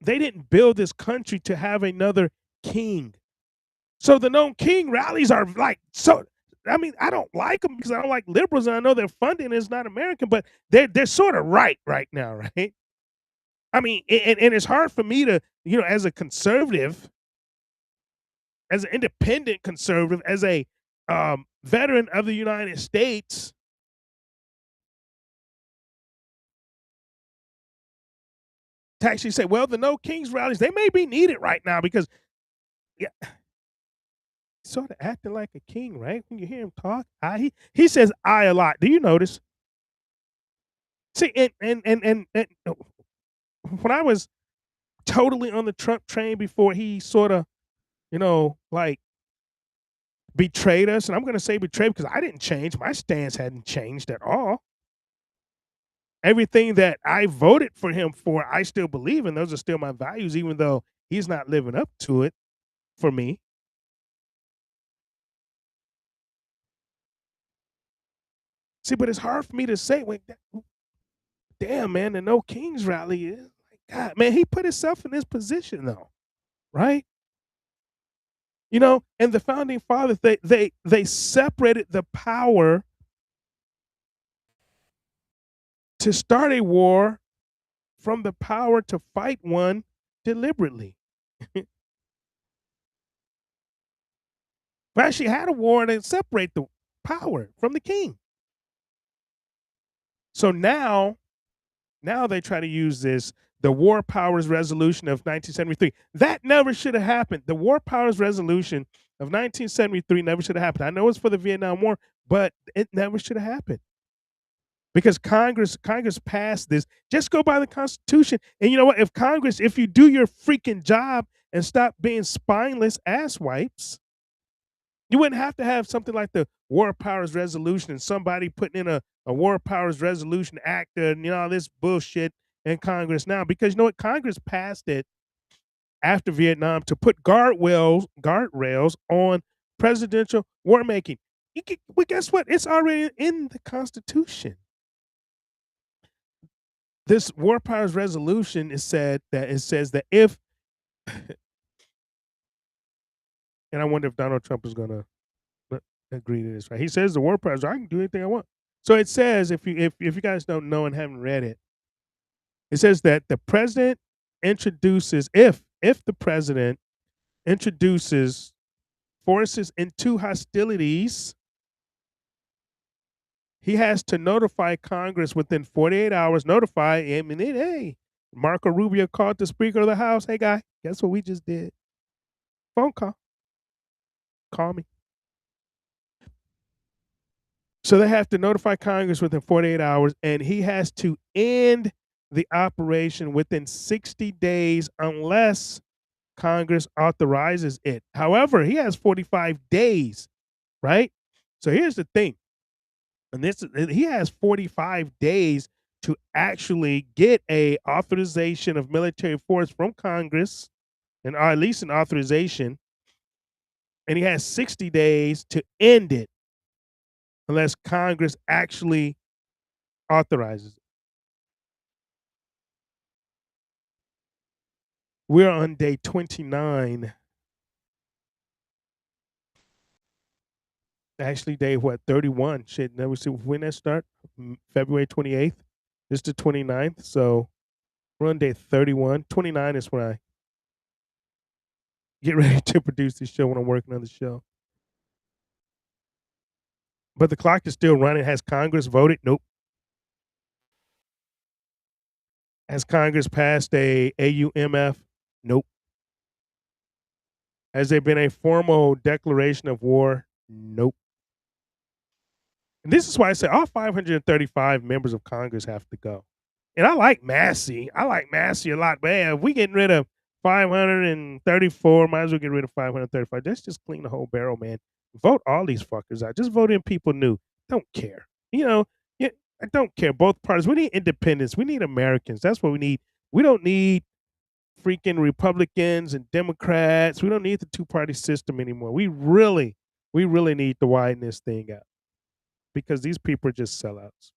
They didn't build this country to have another king. So the no king rallies are like, so I mean, I don't like them because I don't like liberals, and I know their funding is not American, but they're sort of right now, right? I mean, and it's hard for me to, as a conservative, as an independent conservative, as a veteran of the United States, to actually say, well, the no kings rallies, they may be needed right now because, yeah, sort of acting like a king, right? When you hear him talk, he says I a lot. Do you notice? See, and when I was totally on the Trump train before he sort of, like betrayed us, and I'm going to say betrayed because I didn't change. My stance hadn't changed at all. Everything that I voted for him for, I still believe in. Those are still my values, even though he's not living up to it for me. See, but it's hard for me to say, wait, damn, man, the No Kings rally is, like, God, man, he put himself in this position, though, right? And the founding fathers, they separated the power to start a war from the power to fight one deliberately. We actually had a war and separate the power from the king. So now they try to use the War Powers Resolution of 1973. That never should have happened. The War Powers Resolution of 1973 never should have happened. I know it's for the Vietnam War, but it never should have happened. Because Congress passed this. Just go by the Constitution. And you know what? If you do your freaking job and stop being spineless asswipes, you wouldn't have to have something like the War Powers Resolution and somebody putting in a War Powers Resolution Act and all this bullshit in Congress now. Because you know what? Congress passed it after Vietnam to put guardrails on presidential war making. Well, guess what? It's already in the Constitution. This War Powers Resolution is said that it says that if, and I wonder if Donald Trump is going to agree to this, right? He says the War Powers, I can do anything I want. So it says, if you guys don't know and haven't read it, it says that the president introduces, if the president introduces forces into hostilities, he has to notify Congress within 48 hours. Notify, I mean, hey, Marco Rubio called the Speaker of the House. Hey, guy, guess what we just did? Phone call. Call me. So they have to notify Congress within 48 hours, and he has to end the operation within 60 days unless Congress authorizes it. However, he has 45 days, right? So here's the thing. And he has 45 days to actually get a authorization of military force from Congress, and or at least an authorization, and he has 60 days to end it unless Congress actually authorizes it. We're on day 29. Actually, day what? 31. Shit, never see when that start. February 28th. This is the 29th. So we're on day 31. 29 is when I get ready to produce this show when I'm working on the show. But the clock is still running. Has Congress voted? Nope. Has Congress passed a AUMF? Nope. Has there been a formal declaration of war? Nope. And this is why I say all 535 members of Congress have to go. And I like Massey. I like Massey a lot. Man, if we getting rid of 534, might as well get rid of 535. Let's just clean the whole barrel, man. Vote all these fuckers out. Just vote in people new. Don't care. Yeah, I don't care. Both parties. We need independence. We need Americans. That's what we need. We don't need freaking Republicans and Democrats. We don't need the two-party system anymore. We really need to widen this thing out because these people are just sellouts.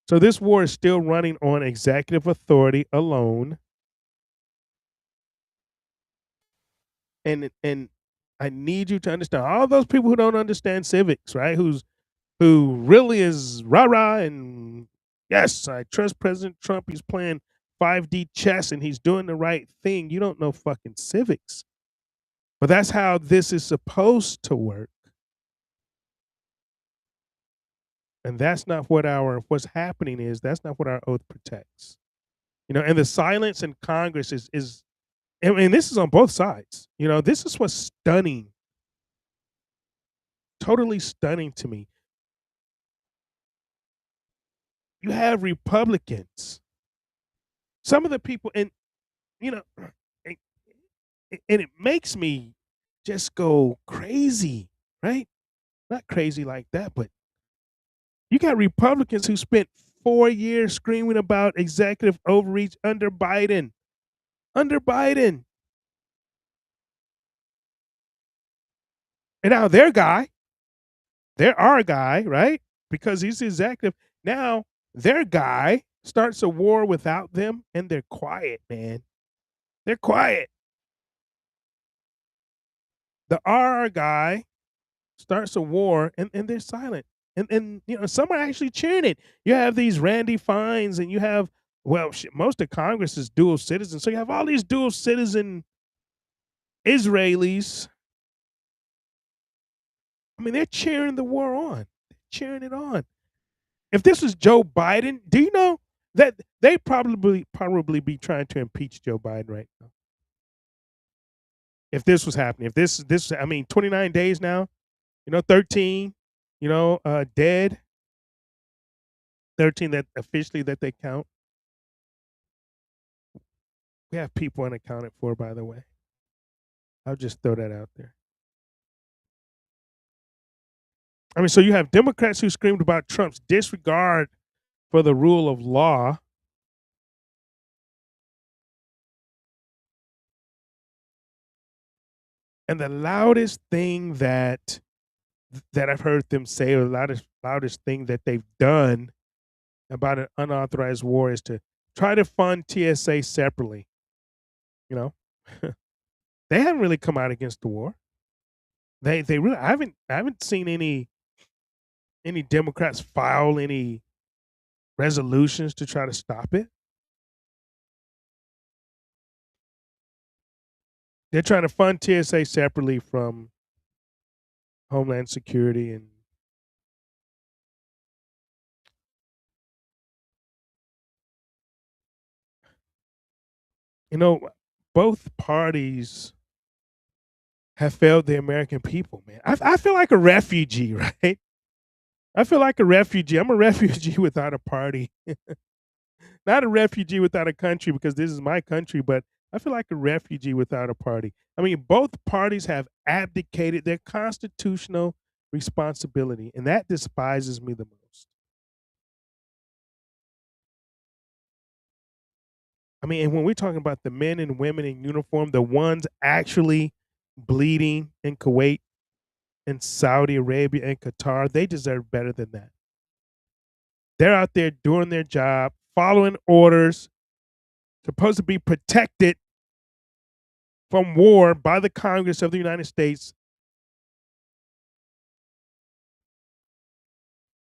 So this war is still running on executive authority alone. And I need you to understand all those people who don't understand civics, right? Who really is rah-rah and yes, I trust President Trump. He's playing 5D chess and he's doing the right thing. You don't know fucking civics. But that's how this is supposed to work. And that's not what what's happening is. That's not what our oath protects. And the silence in Congress is I mean, this is on both sides. This is what's stunning. Totally stunning to me. You have Republicans. Some of the people, and and it makes me just go crazy, right? Not crazy like that, but you got Republicans who spent 4 years screaming about executive overreach under Biden. Under Biden. And now they're our guy, right? Because he's the executive. Now their guy starts a war without them, and they're quiet, man. They're quiet. The RR guy starts a war, and they're silent. And some are actually cheering it. You have these Randy Fines, and you have most of Congress is dual citizens. So you have all these dual citizen Israelis. I mean, they're cheering the war on. They're cheering it on. If this was Joe Biden, do you know that they probably be trying to impeach Joe Biden right now? If this was happening, if this, I mean, 29 days now, 13, dead, 13 that officially that they count. We have people unaccounted for, by the way. I'll just throw that out there. I mean, so you have Democrats who screamed about Trump's disregard for the rule of law. And the loudest thing that that I've heard them say, or the loudest thing that they've done about an unauthorized war is to try to fund TSA separately. You know, they haven't really come out against the war. They really I haven't seen any Democrats file any resolutions to try to stop it. They're trying to fund TSA separately from Homeland Security, and you know, both parties have failed the American people, man. I feel like a refugee, right? I feel like a refugee. I'm a refugee without a party. Not a refugee without a country, because this is my country, but I feel like a refugee without a party. I mean, both parties have abdicated their constitutional responsibility, and that despises me the most. I mean, and when we're talking about the men and women in uniform, the ones actually bleeding in Kuwait and Saudi Arabia and Qatar, they deserve better than that. They're out there doing their job, following orders, supposed to be protected from war by the Congress of the United States.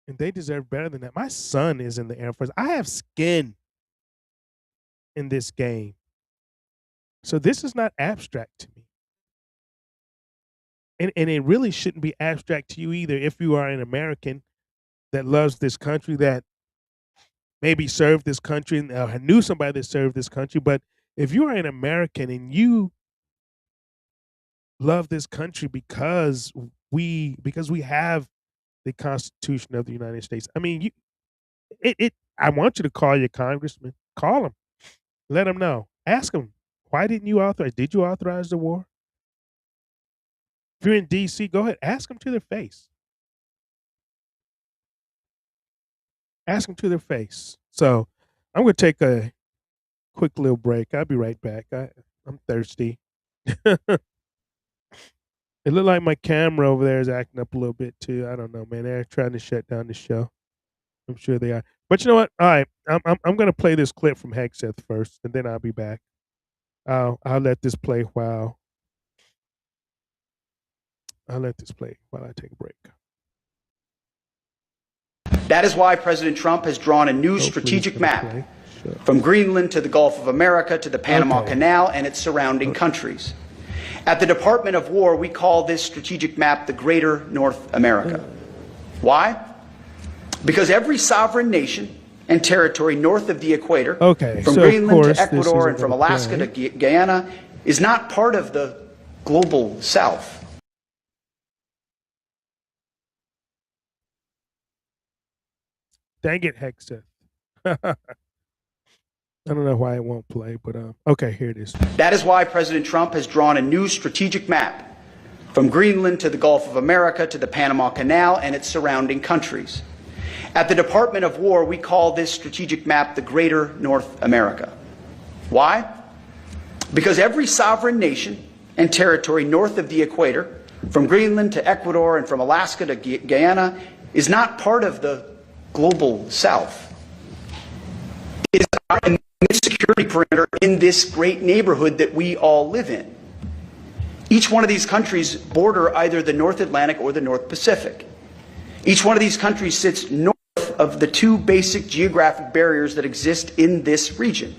And they deserve better than that. My son is in the Air Force. I have skin in this game. So this is not abstract to me. And it really shouldn't be abstract to you either, if you are an American that loves this country, that maybe served this country, and knew somebody that served this country. But if you are an American and you love this country because we have the Constitution of the United States, I mean, I want you to call your congressman. Call him. Let him know. Ask him, why didn't you authorize? Did you authorize the war? If you're in D.C., go ahead. Ask them to their face. Ask them to their face. So I'm going to take a quick little break. I'll be right back. I'm thirsty. It looked like my camera over there is acting up a little bit too. I don't know, man. They're trying to shut down the show. I'm sure they are. But you know what? All right. I'm going to play this clip from Hegseth first, and then I'll be back. I'll let this play while I take a break. That is why President Trump has drawn a new strategic map from Greenland to the Gulf of America to the Panama Canal and its surrounding countries. At the Department of War, we call this strategic map the Greater North America. Why? Because every sovereign nation and territory north of the equator, from Greenland to Ecuador and from Alaska to Guyana, is not part of the global South. Dang it, Hegseth. I don't know why it won't play, but okay, here it is. That is why President Trump has drawn a new strategic map from Greenland to the Gulf of America to the Panama Canal and its surrounding countries. At the Department of War, we call this strategic map the Greater North America. Why? Because every sovereign nation and territory north of the equator, from Greenland to Ecuador and from Alaska to Guyana, is not part of the global South. It is our security perimeter in this great neighborhood that we all live in. Each one of these countries border either the North Atlantic or the North Pacific. Each one of these countries sits north of the two basic geographic barriers that exist in this region,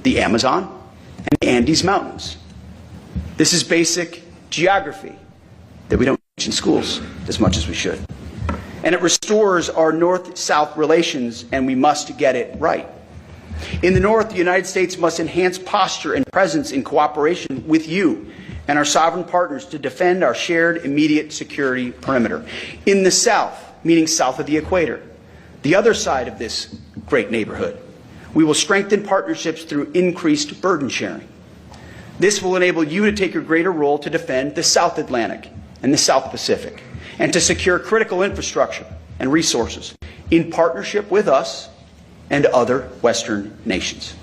the Amazon and the Andes Mountains. This is basic geography that we don't teach in schools as much as we should. And it restores our north-south relations, and we must get it right. In the North, the United States must enhance posture and presence in cooperation with you and our sovereign partners to defend our shared immediate security perimeter. In the South, meaning south of the equator, the other side of this great neighborhood, we will strengthen partnerships through increased burden sharing. This will enable you to take a greater role to defend the South Atlantic and the South Pacific, and to secure critical infrastructure and resources in partnership with us and other Western nations.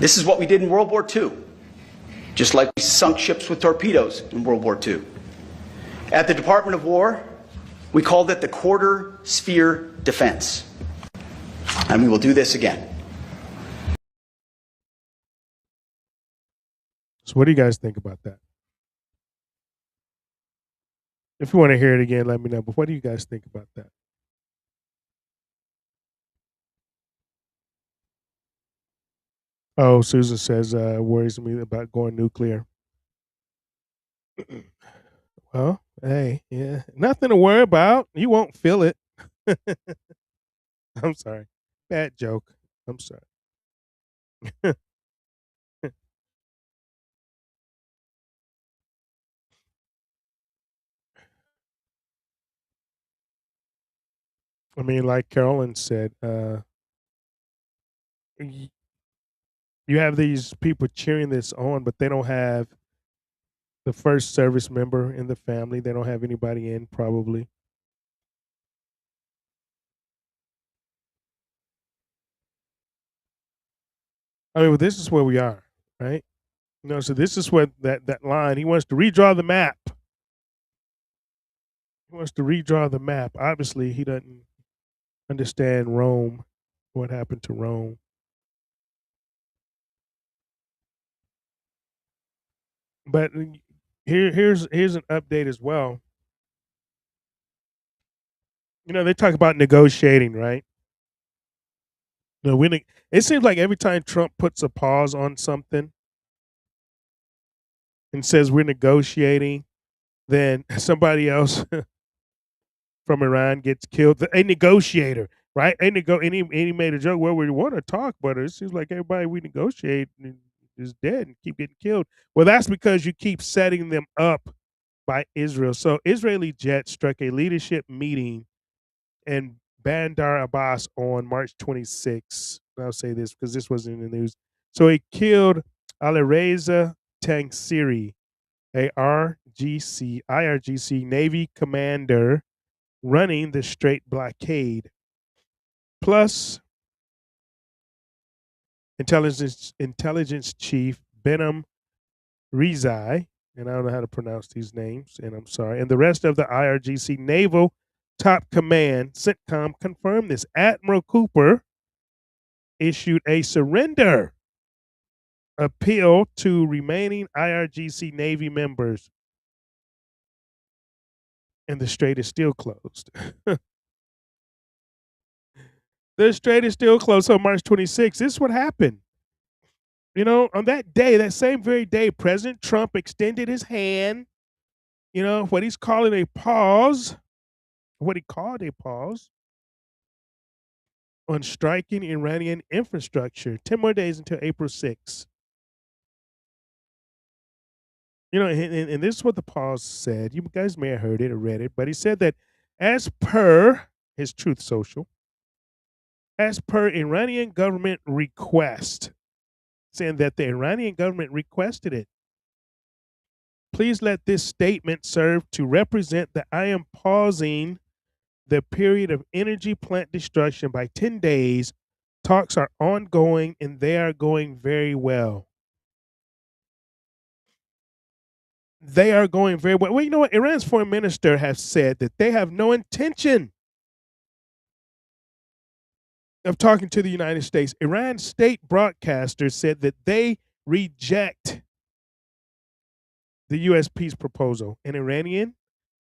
This is what we did in World War II, just like we sunk ships with torpedoes in World War II. At the Department of War, we called it the quarter sphere defense. And we will do this again. So what do you guys think about that? If you want to hear it again, let me know. But what do you guys think about that? Oh, Susan says, worries me about going nuclear. Well, hey, yeah, nothing to worry about. You won't feel it. I'm sorry. Bad joke. I'm sorry. I mean, like Carolyn said, you have these people cheering this on, but they don't have the first service member in the family. They don't have anybody in, probably. I mean, well, this is where we are, right? So this is what that line, he wants to redraw the map. He wants to redraw the map. Obviously, he doesn't understand Rome, what happened to Rome. But here's an update as well. They talk about negotiating, right? It seems like every time Trump puts a pause on something and says we're negotiating, then somebody else from Iran gets killed. A negotiator, right? And he made a joke, well, we want to talk, but it seems like everybody we negotiate is dead and keep getting killed. Well, that's because you keep setting them up by Israel. So Israeli jets struck a leadership meeting in Bandar Abbas on March 26th. I'll say this because this wasn't in the news. So it killed Alireza Tangsiri, a IRGC Navy commander running the Strait blockade. Plus, intelligence chief Behnam Rezai, and I don't know how to pronounce these names, and I'm sorry, and the rest of the IRGC Naval Top Command CENTCOM confirmed this. Admiral Cooper issued a surrender appeal to remaining IRGC Navy members, and the strait is still closed. The strait is still closed on March 26th. This is what happened. On that day, that same very day, President Trump extended his hand, what he's calling a pause, what he called a pause on striking Iranian infrastructure. 10 more days until April 6th. And this is what the pause said. You guys may have heard it or read it, but he said that as per his Truth Social, as per Iranian government request, saying that the Iranian government requested it. Please let this statement serve to represent that I am pausing the period of energy plant destruction by 10 days. Talks are ongoing and they are going very well. They are going very well. Well, you know what? Iran's foreign minister has said that they have no intention of talking to the United States. Iran's state broadcaster said that they reject the U.S. peace proposal. An Iranian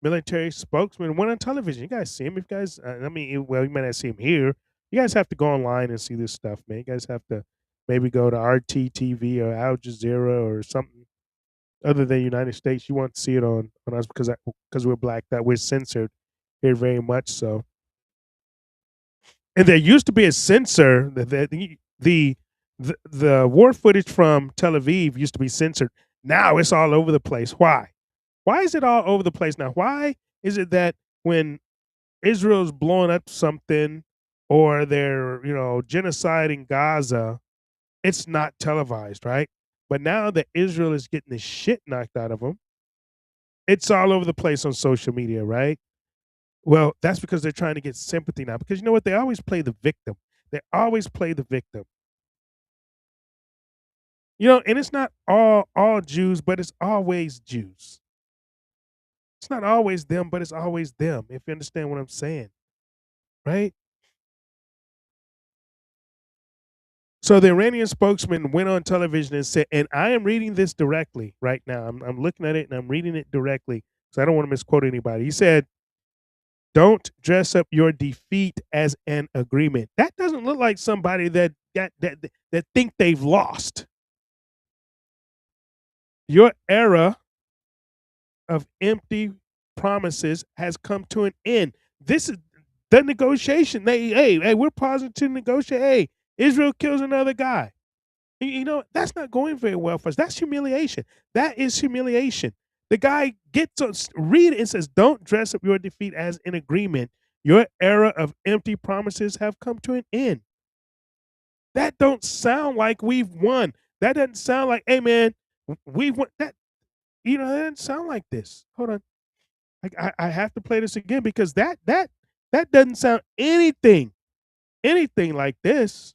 military spokesman went on television. You guys see him? If you guys, you might not see him here. You guys have to go online and see this stuff, man. You guys have to maybe go to RT TV or Al Jazeera or something other than United States. You want to see it on us because we're black, that we're censored here very much so. And there used to be a censor that the war footage from Tel Aviv used to be censored. Now it's all over the place. Why? Why is it all over the place now? Why is it that when Israel's blowing up something or they're, genocide in Gaza, it's not televised, right? But now that Israel is getting the shit knocked out of them, it's all over the place on social media, right? Well, that's because they're trying to get sympathy now. Because you know what? They always play the victim. They always play the victim. And it's not all Jews, but it's always Jews. It's not always them, but it's always them, if you understand what I'm saying, right? So the Iranian spokesman went on television and said, and I am reading this directly right now. I'm looking at it and I'm reading it directly because I don't want to misquote anybody. He said, "Don't dress up your defeat as an agreement." That doesn't look like somebody that think they've lost. Your era of empty promises has come to an end. This is the negotiation. Hey, we're pausing to negotiate. Hey, Israel kills another guy. You know, that's not going very well for us. That's humiliation. That is humiliation. The guy gets us, read it and says, "Don't dress up your defeat as an agreement. Your era of empty promises have come to an end." That don't sound like we've won. That doesn't sound like, hey man, we've won. That that doesn't sound like this. Hold on. I have to play this again because that doesn't sound anything like this.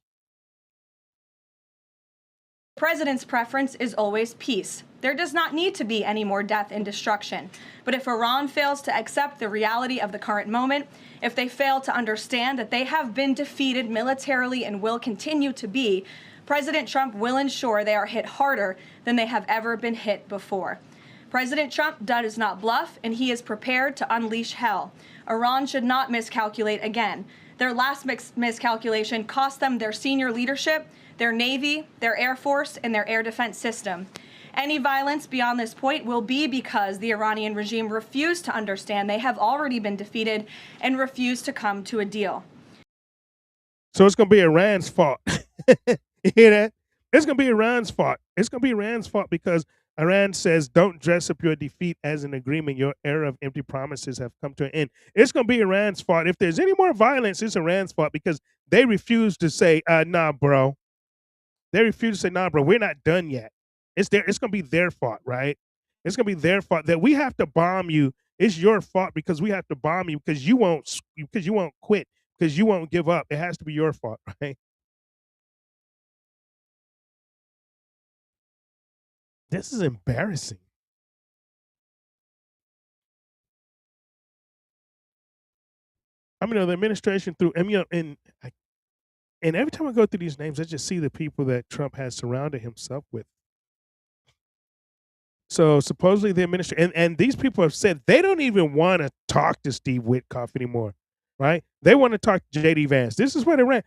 President's preference is always peace. There does not need to be any more death and destruction. But if Iran fails to accept the reality of the current moment, if they fail to understand that they have been defeated militarily and will continue to be, President Trump will ensure they are hit harder than they have ever been hit before. President Trump does not bluff, and he is prepared to unleash hell. Iran should not miscalculate again. Their last miscalculation cost them their senior leadership, their Navy, their Air Force, and their air defense system. Any violence beyond this point will be because the Iranian regime refused to understand they have already been defeated and refused to come to a deal. So it's going to be Iran's fault. You hear that? It's going to be Iran's fault. It's going to be Iran's fault because Iran says, "Don't dress up your defeat as an agreement. Your era of empty promises have come to an end." It's going to be Iran's fault. If there's any more violence, it's Iran's fault because they refuse to say, "Nah, bro." They refuse to say, "Nah, bro, we're not done yet." It's going to be their fault, right? It's going to be their fault that we have to bomb you. It's your fault because we have to bomb you because you won't quit, because you won't give up. It has to be your fault, right? This is embarrassing. I mean, the administration through, and every time I go through these names, I just see the people that Trump has surrounded himself with. So supposedly the administration, and these people have said they don't even want to talk to Steve Witkoff anymore, right? They want to talk to J.D. Vance. This is what Iran.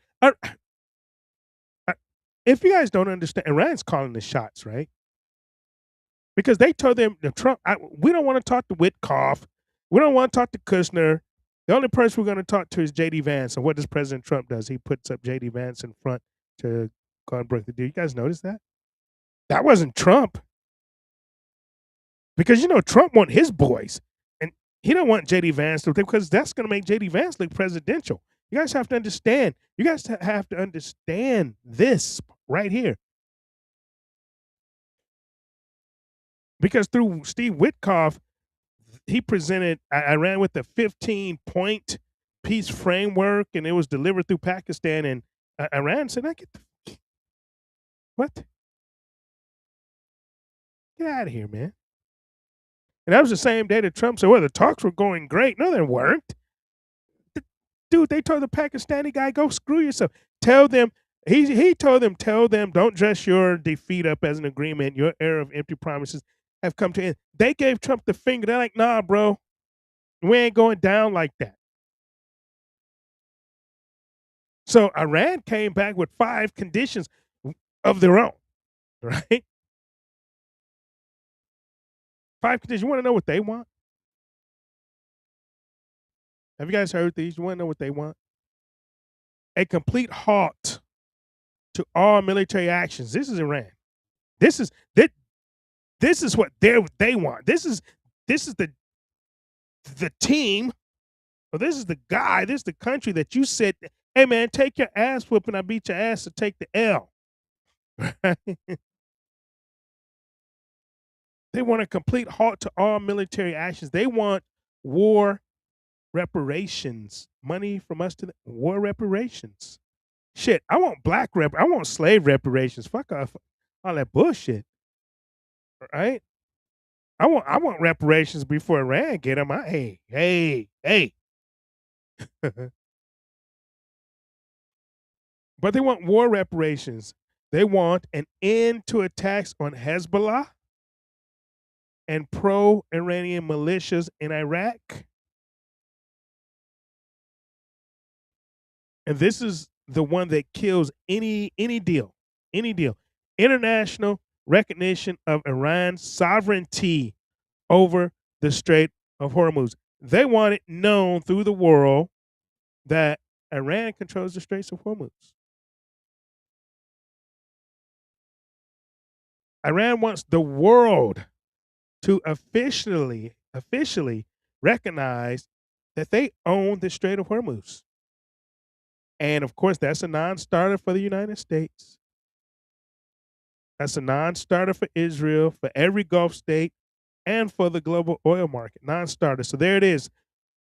If you guys don't understand, Iran's calling the shots, right? Because they told them, Trump, we don't want to talk to Witkoff. We don't want to talk to Kushner. The only person we're going to talk to is J.D. Vance. And what does President Trump does? He puts up J.D. Vance in front to go and break the deal. You guys notice that? That wasn't Trump. Because, Trump want his boys. And he don't want J.D. Vance to, because that's going to make J.D. Vance look presidential. You guys have to understand. You guys have to understand this right here. Because through Steve Witkoff, he presented, I ran with the 15-point peace framework, and it was delivered through Pakistan. And Iran said, what? Get out of here, man. And that was the same day that Trump said, well, the talks were going great. No, they weren't. Dude, they told the Pakistani guy, go screw yourself. Tell them, he told them, tell them, don't dress your defeat up as an agreement. Your era of empty promises have come to an end. They gave Trump the finger. They're like, nah, bro, we ain't going down like that. So Iran came back with 5 conditions of their own, right? 5 conditions. You want to know what they want? Have you guys heard these? You want to know what they want? A complete halt to all military actions. This is Iran. This is what they want. This is the team, or this is the guy, this is the country that you said, hey man, take your ass whooping, I beat your ass to take the L. They want a complete halt to all military actions. They want war reparations. Money from us to war reparations. Shit, I want I want slave reparations. Fuck off all that bullshit. Right? I want reparations before Iran get them. Hey. But they want war reparations. They want an end to attacks on Hezbollah and pro-Iranian militias in Iraq. And this is the one that kills any deal. International recognition of Iran's sovereignty over the Strait of Hormuz. They want it known through the world that Iran controls the Straits of Hormuz. Iran wants the world to officially recognize that they own the Strait of Hormuz. And of course, that's a non-starter for the United States. That's a non-starter for Israel, for every Gulf state, and for the global oil market. Non-starter. So there it is.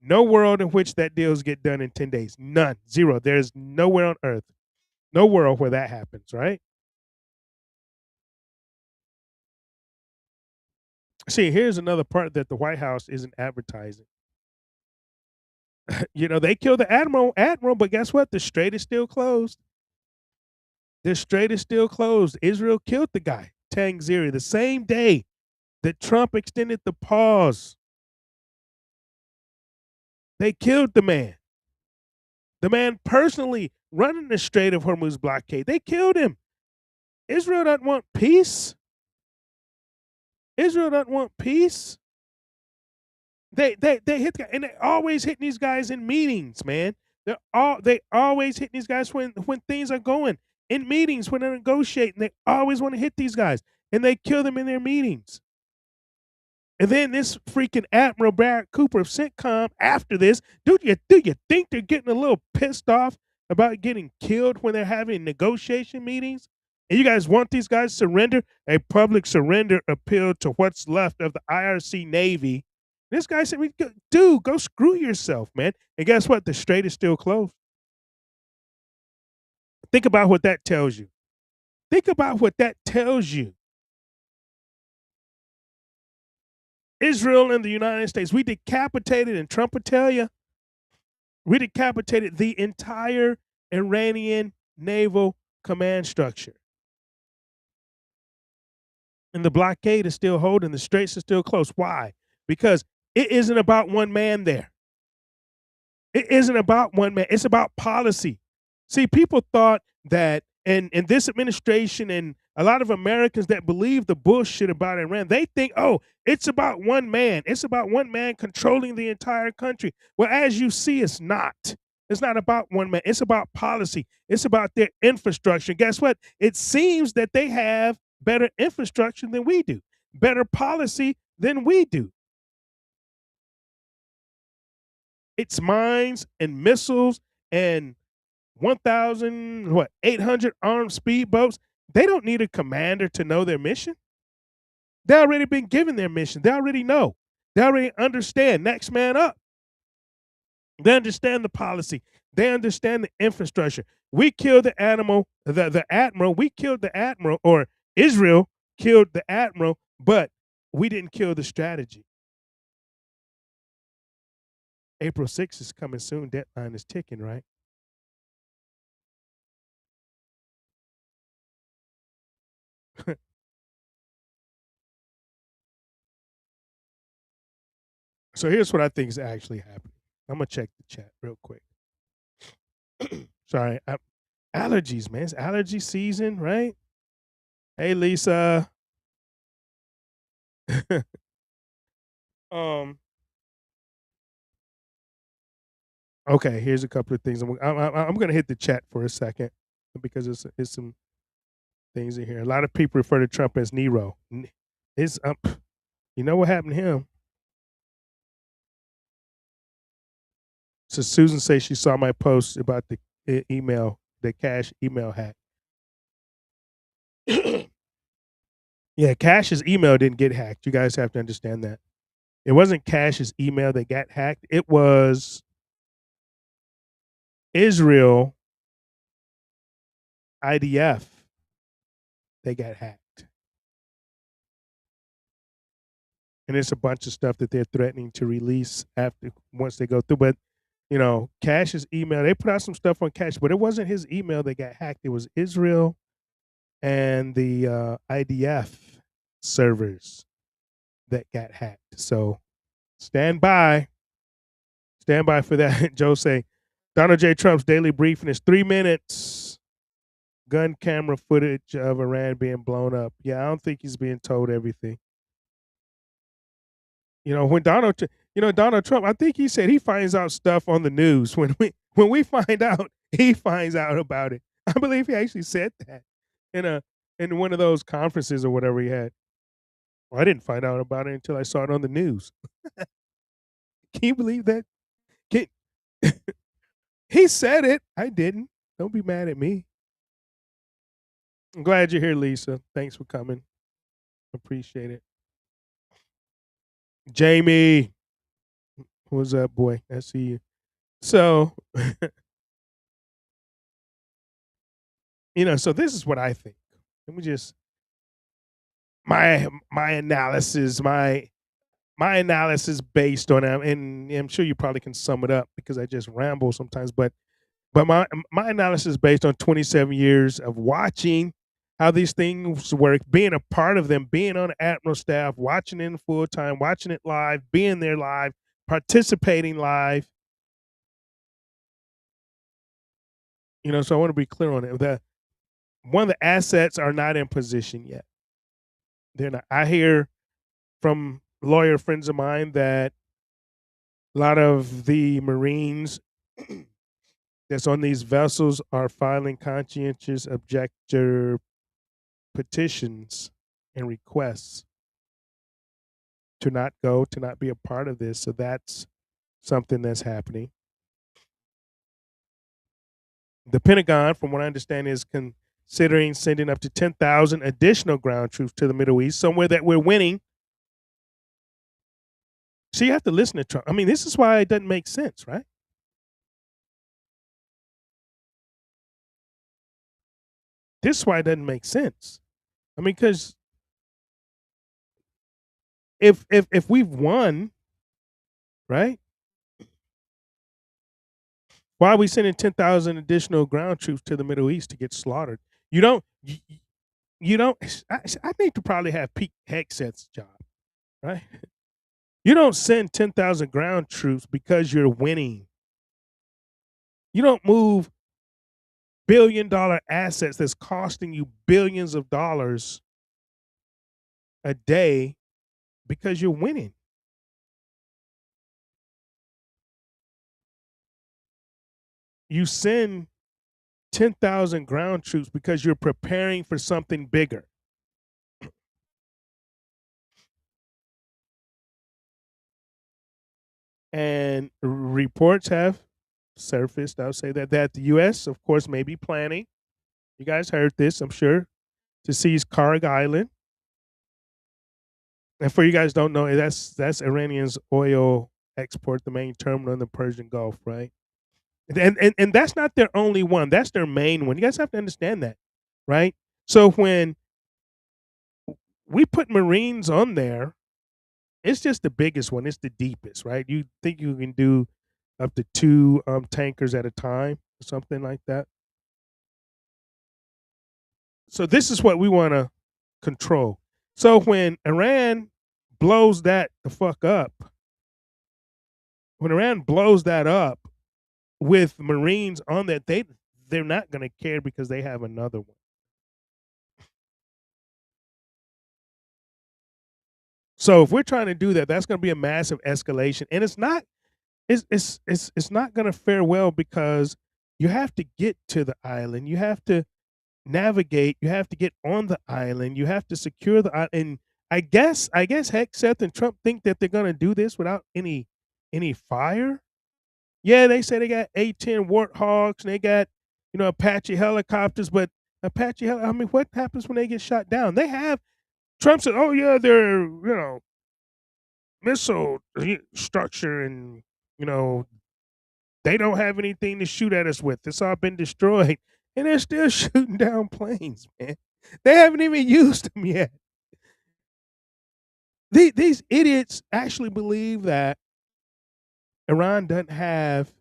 No world in which that deals get done in 10 days. None. Zero. There's nowhere on earth. No world where that happens, right? See, here's another part that the White House isn't advertising. They killed the admiral, but guess what? The strait is still closed. The strait is still closed. Israel killed the guy, Tangziri, the same day that Trump extended the pause. They killed the man. The man personally running the Strait of Hormuz blockade. They killed him. Israel doesn't want peace. Israel doesn't want peace. They hit the guy, and they always hitting these guys in meetings, man. They always hitting these guys when things are going in meetings, when they're negotiating. They always want to hit these guys, and they kill them in their meetings. And then this freaking Admiral Barrett Cooper of CENTCOM after this, do you think they're getting a little pissed off about getting killed when they're having negotiation meetings? And you guys want these guys to surrender? A public surrender appeal to what's left of the IRC Navy. This guy said, dude, go screw yourself, man. And guess what? The strait is still closed. Think about what that tells you. Think about what that tells you. Israel and the United States, we decapitated, and Trump will tell you, we decapitated the entire Iranian naval command structure. And the blockade is still holding, the straits are still closed. Why? Because it isn't about one man there. It isn't about one man. It's about policy. See, people thought that, and this administration and a lot of Americans that believe the bullshit about Iran, they think, oh, it's about one man. It's about one man controlling the entire country. Well, as you see, it's not. It's not about one man. It's about policy. It's about their infrastructure. Guess what? It seems that they have better infrastructure than we do, better policy than we do. It's mines and missiles and 800 armed speedboats. They don't need a commander to know their mission. They already been given their mission. They already know. They already understand. Next man up. They understand the policy. They understand the infrastructure. We killed the admiral. We killed the admiral, or Israel killed the admiral, but we didn't kill the strategy. April 6th is coming soon. Deadline is ticking, right? So here's what I think is actually happening. I'm going to check the chat real quick. Sorry. Allergies, man. It's allergy season, right? Hey, Lisa. Okay, here's a couple of things. I'm going to hit the chat for a second because it's some things in here. A lot of people refer to Trump as Nero. You know what happened to him? So Susan says she saw my post about the email, the Cash email hack. Yeah, Cash's email didn't get hacked. You guys have to understand that. It wasn't Cash's email that got hacked. It was Israel IDF that got hacked. and it's a bunch of stuff that they're threatening to release after once they go through. But Cash's email, they put out some stuff on Cash, but it wasn't his email that got hacked. It was Israel and the IDF servers that got hacked. So stand by for that. Joe say Donald J. Trump's daily briefing is 3 minutes. Gun camera footage of Iran being blown up. Yeah, I don't think he's being told everything. When Donald Trump, I think he said he finds out stuff on the news. When we find out, he finds out about it. I believe he actually said that in one of those conferences or whatever he had. Well, I didn't find out about it until I saw it on the news. Can you believe that? He said it. I didn't. Don't be mad at me. I'm glad you're here, Lisa. Thanks for coming. Appreciate it. Jamie, what's up, boy? I see you. So, so this is what I think. Let me just my analysis, my analysis based on and I'm sure you probably can sum it up because I just ramble sometimes, but my analysis is based on 27 years of watching how these things work, being a part of them, being on the Admiral staff, watching it in full time, watching it live, being there live, participating live. So I want to be clear on it. One of the assets are not in position yet. They're not. I hear from lawyer friends of mine that a lot of the Marines that's on these vessels are filing conscientious objector petitions and requests to not go, to not be a part of this. So that's something that's happening. The Pentagon, from what I understand, is considering sending up to 10,000 additional ground troops to the Middle East, somewhere that we're winning. So you have to listen to Trump. I mean, this is why it doesn't make sense, right? This is why it doesn't make sense. I mean, because if we've won, right? Why are we sending 10,000 additional ground troops to the Middle East to get slaughtered? You don't. I need to probably have Pete Hegseth's job, right? You don't send 10,000 ground troops because you're winning. You don't move billion-dollar assets that's costing you billions of dollars a day because you're winning. You send 10,000 ground troops because you're preparing for something bigger. And reports have surfaced, I'll say that the U.S., of course, may be planning, you guys heard this, I'm sure, to seize Karg Island. And for you guys don't know, that's Iranian's oil export, the main terminal in the Persian Gulf, right? And that's not their only one. That's their main one. You guys have to understand that, right? So when we put Marines on there, it's just the biggest one. It's the deepest, right? You think you can do up to 2 tankers at a time or something like that. So this is what we want to control. So when Iran blows that the fuck up, when Iran blows that up with Marines on that, they're not going to care because they have another one. So if we're trying to do that, that's going to be a massive escalation, and it's not going to fare well because you have to get to the island, you have to navigate, you have to get on the island, you have to secure the island. And I guess Hegseth and Trump think that they're going to do this without any fire. Yeah, they say they got A-10 Warthogs and they got Apache helicopters, but I mean, what happens when they get shot down? They have. Trump said, "Oh yeah, they're missile structure, and they don't have anything to shoot at us with. It's all been destroyed, and they're still shooting down planes, man. They haven't even used them yet." These idiots actually believe that Iran doesn't have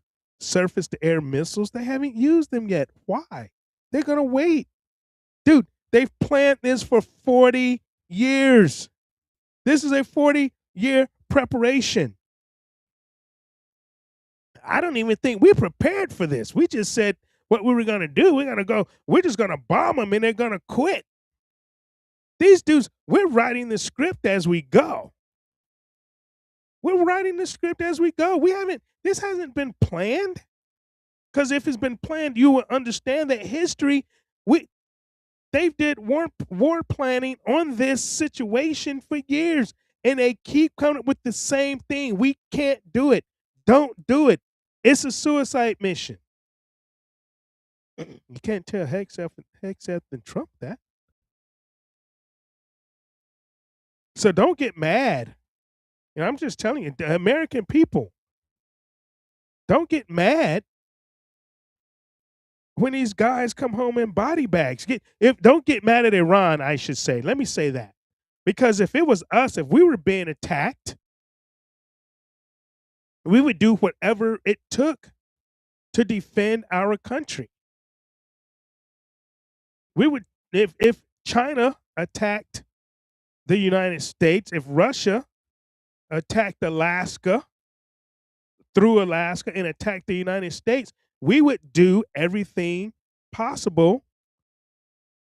surface-to-air missiles. They haven't used them yet. Why? They're going to wait. Dude, they've planned this for 40 years. This is a 40-year preparation. I don't even think we're prepared for this. We just said what we were going to do. We're just going to bomb them and they're going to quit. These dudes, we're writing the script as we go. We're writing the script as we go. This hasn't been planned. Because if it's been planned, you will understand that history, they did war planning on this situation for years. And they keep coming up with the same thing. We can't do it. Don't do it. It's a suicide mission. You can't tell Hegseth and Trump that. So don't get mad. And I'm just telling you, the American people, don't get mad when these guys come home in body bags. Don't get mad at Iran, I should say. Let me say that. Because if it was us, if we were being attacked, we would do whatever it took to defend our country. We would, if China attacked the United States, if Russia attacked Alaska, through Alaska and attacked the United States, we would do everything possible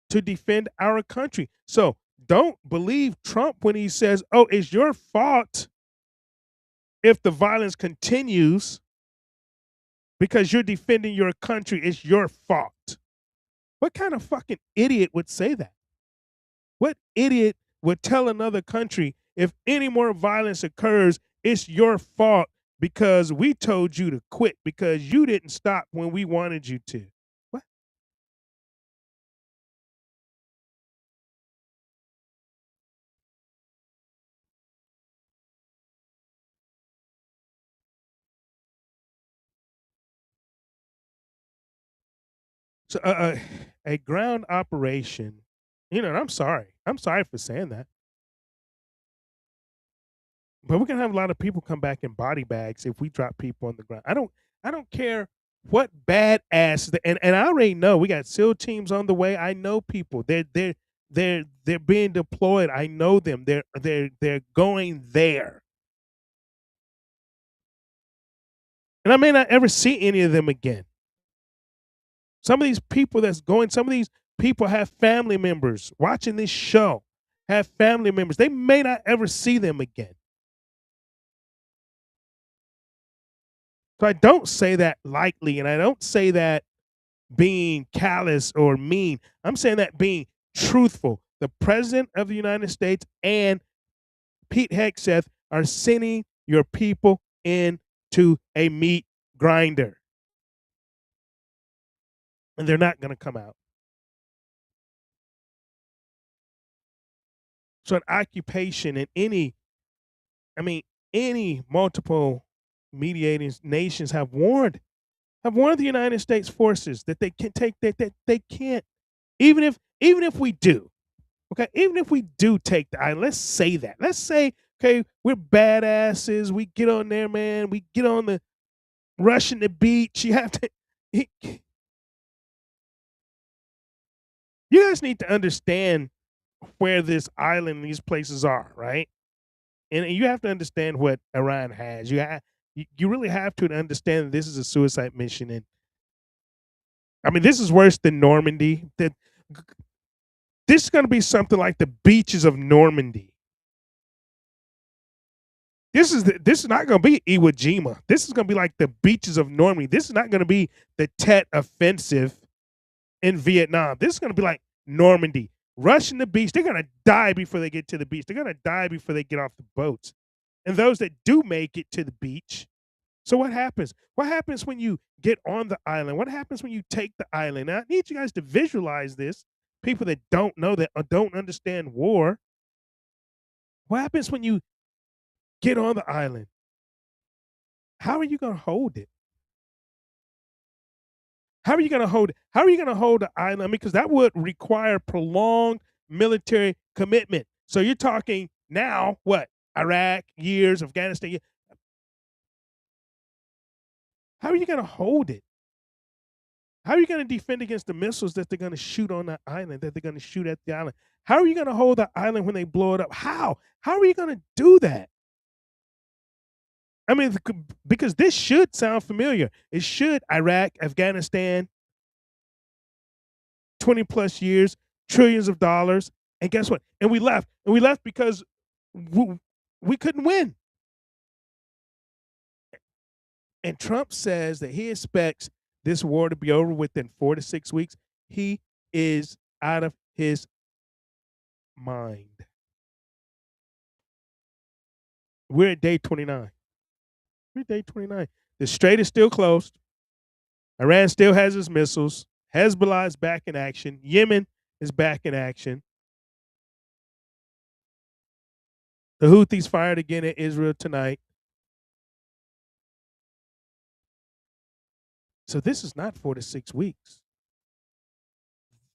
to defend our country. So don't believe Trump when he says, oh, it's your fault if the violence continues because you're defending your country. It's your fault. What kind of fucking idiot would say that? What idiot would tell another country, if any more violence occurs, it's your fault because we told you to quit because you didn't stop when we wanted you to? What? So a ground operation, and I'm sorry. I'm sorry for saying that. But we're gonna have a lot of people come back in body bags if we drop people on the ground. I don't care what badass and I already know we got SEAL teams on the way. I know people. They're being deployed. I know them. They're going there. And I may not ever see any of them again. Some of these people some of these people have family members watching this show, have family members. They may not ever see them again. So I don't say that lightly, and I don't say that being callous or mean. I'm saying that being truthful. The President of the United States and Pete Hegseth are sending your people into a meat grinder. And they're not going to come out. So an occupation in any multiple mediating nations have warned the United States forces that they can take that they can't, even if we do, okay, even if we do take the island, let's say that. Let's say, okay, we're badasses, we get on there, man, we get on the rushing the beach. You have to you guys need to understand where this island, these places are, right? And you have to understand what Iran has. You really have to understand that this is a suicide mission. And I mean, this is worse than Normandy. This is going to be something like the beaches of Normandy. This is not going to be Iwo Jima. This is going to be like the beaches of Normandy. This is not going to be the Tet Offensive in Vietnam. This is going to be like Normandy. Rushing the beach. They're going to die before they get to the beach. They're going to die before they get off the boats. And those that do make it to the beach. So what happens? What happens when you get on the island? What happens when you take the island? Now, I need you guys to visualize this. People that don't know that or don't understand war. What happens when you get on the island? How are you going to hold it? How are you going to hold it? How are you going to hold the island? Because that would require prolonged military commitment. So you're talking now, what? Iraq, years, Afghanistan. How are you going to hold it? How are you going to defend against the missiles that they're going to shoot on that island, that they're going to shoot at the island? How are you going to hold the island when they blow it up? How? How are you going to do that? I mean, because this should sound familiar. It should. Iraq, Afghanistan, 20 plus years, trillions of dollars. And guess what? And we left. And we left because we couldn't win. And Trump says that he expects this war to be over within 4 to 6 weeks. He is out of his mind. We're at day 29. We're at day 29. The strait is still closed. Iran still has its missiles. Hezbollah is back in action. Yemen is back in action. The Houthis fired again at Israel tonight. So this is not 4 to 6 weeks.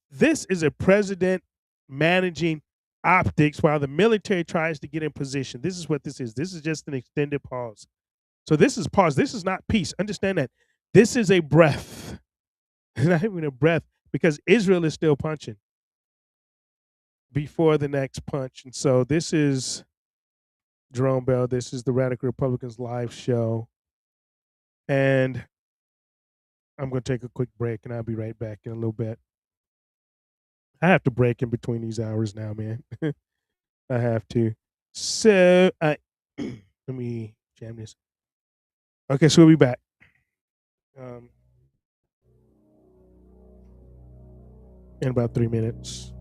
This is a president managing optics while the military tries to get in position. This is what this is. This is just an extended pause. So this is pause. This is not peace. Understand that. This is a breath. It's not even a breath because Israel is still punching before the next punch. And so this is Jarome Bell. This is the Radical Republicans live show. And I'm going to take a quick break and I'll be right back in a little bit. I have to break in between these hours now, man. I have to. So let me jam this. Okay, so we'll be back. In about 3 minutes.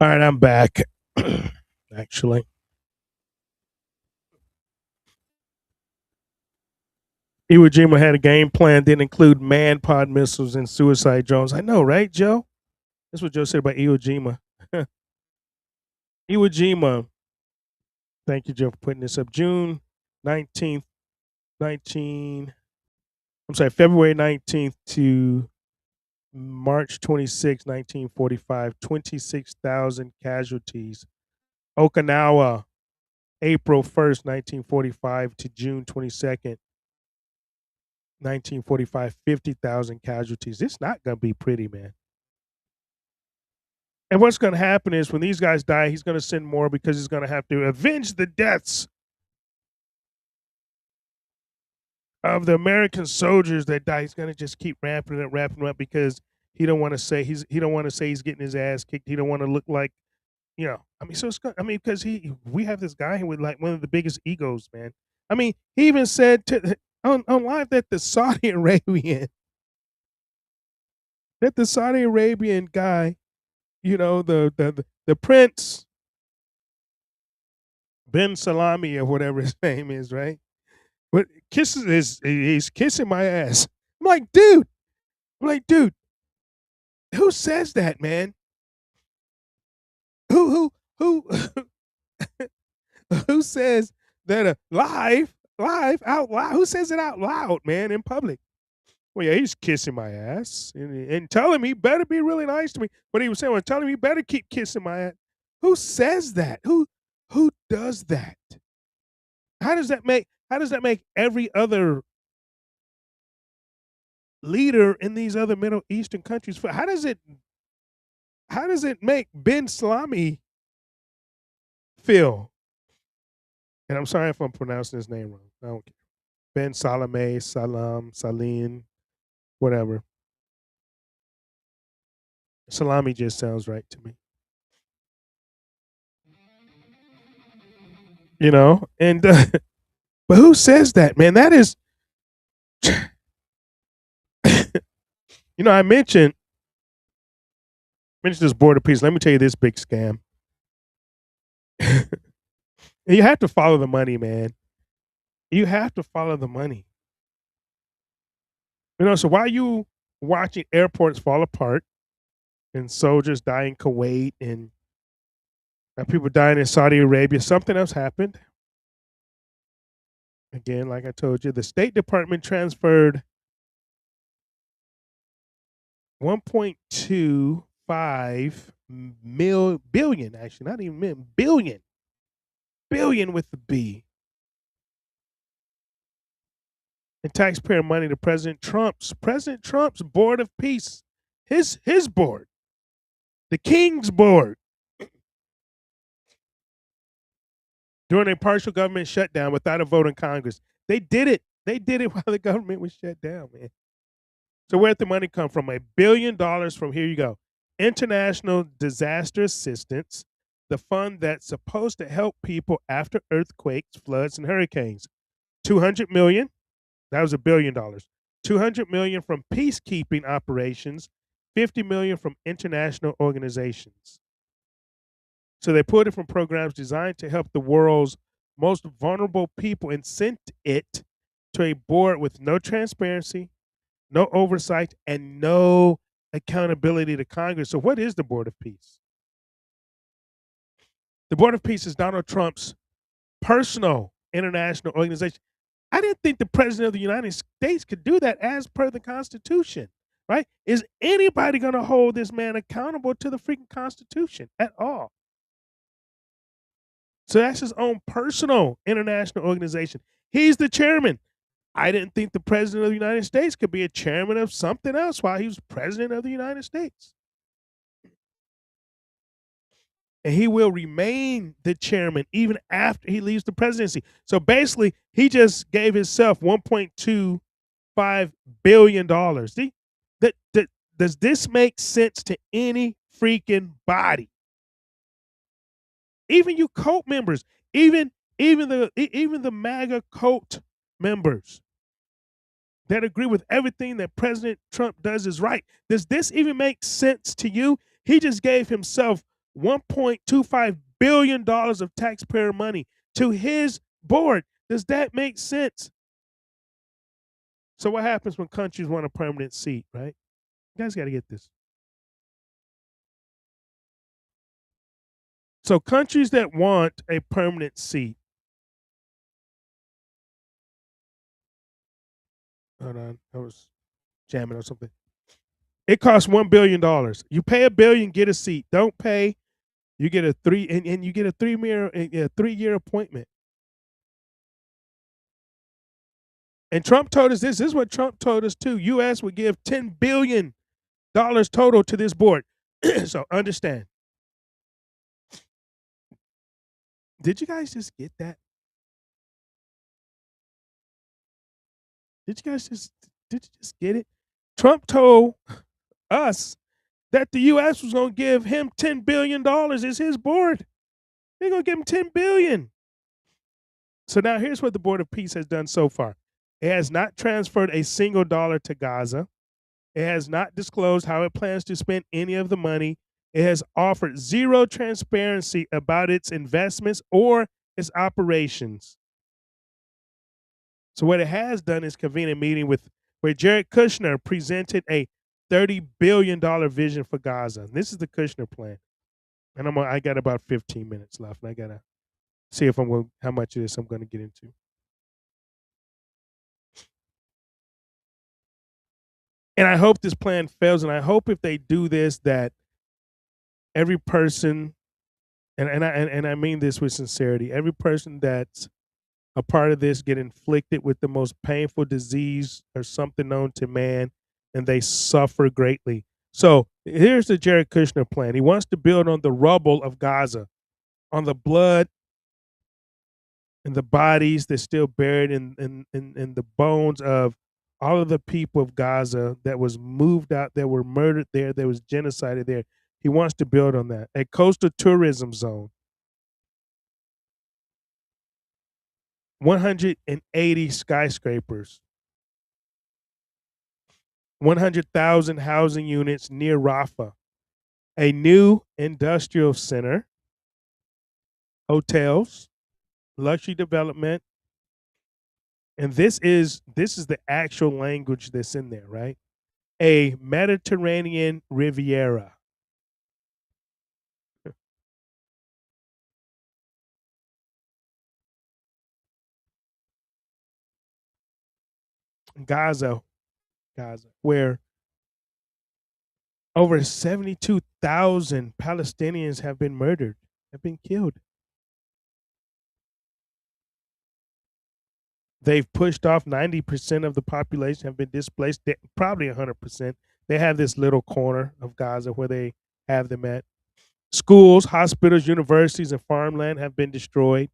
All right, I'm back. Actually, Iwo Jima had a game plan, didn't include man-pod missiles and suicide drones. I know, right, Joe? That's what Joe said about Iwo Jima. Iwo Jima. Thank you, Joe, for putting this up. June 19th, February 19th to March 26, 1945, 26,000 casualties. Okinawa, April 1st, 1945 to June 22nd, 1945, 50,000 casualties. It's not going to be pretty, man. And what's going to happen is when these guys die, he's going to send more because he's going to have to avenge the deaths of the American soldiers that die. He's going to just keep ramping up because he don't want to say he's getting his ass kicked. He don't want to look like, I mean, so it's good. I mean, because we have this guy with like one of the biggest egos, man. I mean, he even said on live that the Saudi Arabian guy, the Prince Ben Salami or whatever his name is, right? But he's kissing my ass. I'm like, dude. Who says that, man? Who who says that live out loud? Who says it out loud, man, in public? Well, yeah, he's kissing my ass and telling me he better be really nice to me. But he was saying, well, telling me he better keep kissing my ass. Who says that? Who does that? How does that make every other leader in these other Middle Eastern countries feel? How does it make Ben Salami feel? And I'm sorry if I'm pronouncing his name wrong. I don't care. Ben Salame, Salam, Salim, whatever. Salami just sounds right to me. And but who says that, man? That is I mentioned this border peace. Let me tell you this big scam. You have to follow the money, man. You have to follow the money. So while you watching airports fall apart and soldiers die in Kuwait and people dying in Saudi Arabia, something else happened. Again, like I told you, the State Department transferred $1.25 billion, actually, not even million, billion with the B, in taxpayer money to President Trump's Board of Peace, his board, the King's Board, during a partial government shutdown without a vote in Congress. They did it while the government was shut down, man. So where'd the money come from? $1 billion from, here you go, International Disaster Assistance, the fund that's supposed to help people after earthquakes, floods, and hurricanes. $200 million, that was $1 billion. $200 million from peacekeeping operations, $50 million from international organizations. So they pulled it from programs designed to help the world's most vulnerable people and sent it to a board with no transparency, no oversight, and no accountability to Congress. So what is the Board of Peace? The Board of Peace is Donald Trump's personal international organization. I didn't think the President of the United States could do that as per the Constitution, right? Is anybody going to hold this man accountable to the freaking Constitution at all? So that's his own personal international organization. He's the chairman. I didn't think the President of the United States could be a chairman of something else while he was President of the United States. And he will remain the chairman even after he leaves the presidency. So basically, he just gave himself $1.25 billion. Does this make sense to any freaking body? Even you cult members, even the MAGA cult members that agree with everything that President Trump does is right. Does this even make sense to you? He just gave himself $1.25 billion of taxpayer money to his board. Does that make sense? So what happens when countries want a permanent seat, right? You guys got to get this. So countries that want a permanent seat. Hold on, I was jamming or something. It costs $1 billion. You pay $1 billion, get a seat. Don't pay, you get a you get a 3-year appointment. And Trump told us this. This is what Trump told us too. U.S. would give $10 billion total to this board. So understand. Did you guys just get that? Did you just get it? Trump told us that the U.S. was going to give him $10 billion as his board. They're going to give him $10 billion. So now here's what the Board of Peace has done so far. It has not transferred a single dollar to Gaza. It has not disclosed how it plans to spend any of the money. It has offered zero transparency about its investments or its operations. So what it has done is convene a meeting where Jared Kushner presented a $30 billion vision for Gaza. This is the Kushner plan. And I got about 15 minutes left, and I gotta see if how much of this I'm gonna get into. And I hope this plan fails, and I hope if they do this that every person, and I mean this with sincerity, every person that's a part of this get inflicted with the most painful disease or something known to man, and they suffer greatly. So here's the Jared Kushner plan. He wants to build on the rubble of Gaza, on the blood and the bodies that's still buried in the bones of all of the people of Gaza that was moved out, that were murdered there, that was genocided there. He wants to build on that. A coastal tourism zone. 180 skyscrapers. 100,000 housing units near Rafah. A new industrial center. Hotels. Luxury development. And this is the actual language that's in there, right? A Mediterranean Riviera. Gaza, where over 72,000 Palestinians have been murdered, have been killed. They've pushed off 90% of the population, have been displaced, probably 100%. They have this little corner of Gaza where they have them at. Schools, hospitals, universities, and farmland have been destroyed.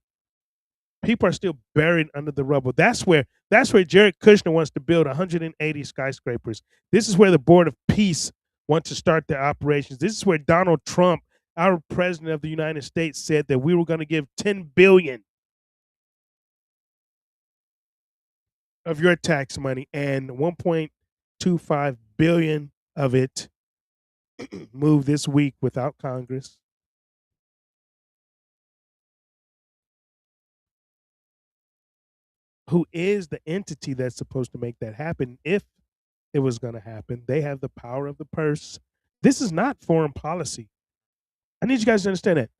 People are still buried under the rubble. That's where Jared Kushner wants to build 180 skyscrapers. This is where the Board of Peace wants to start their operations. This is where Donald Trump, our president of the United States, said that we were going to give 10 billion of your tax money, and 1.25 billion of it moved this week without Congress. Who is the entity that's supposed to make that happen if it was going to happen? They have the power of the purse. This is not foreign policy. I need you guys to understand that.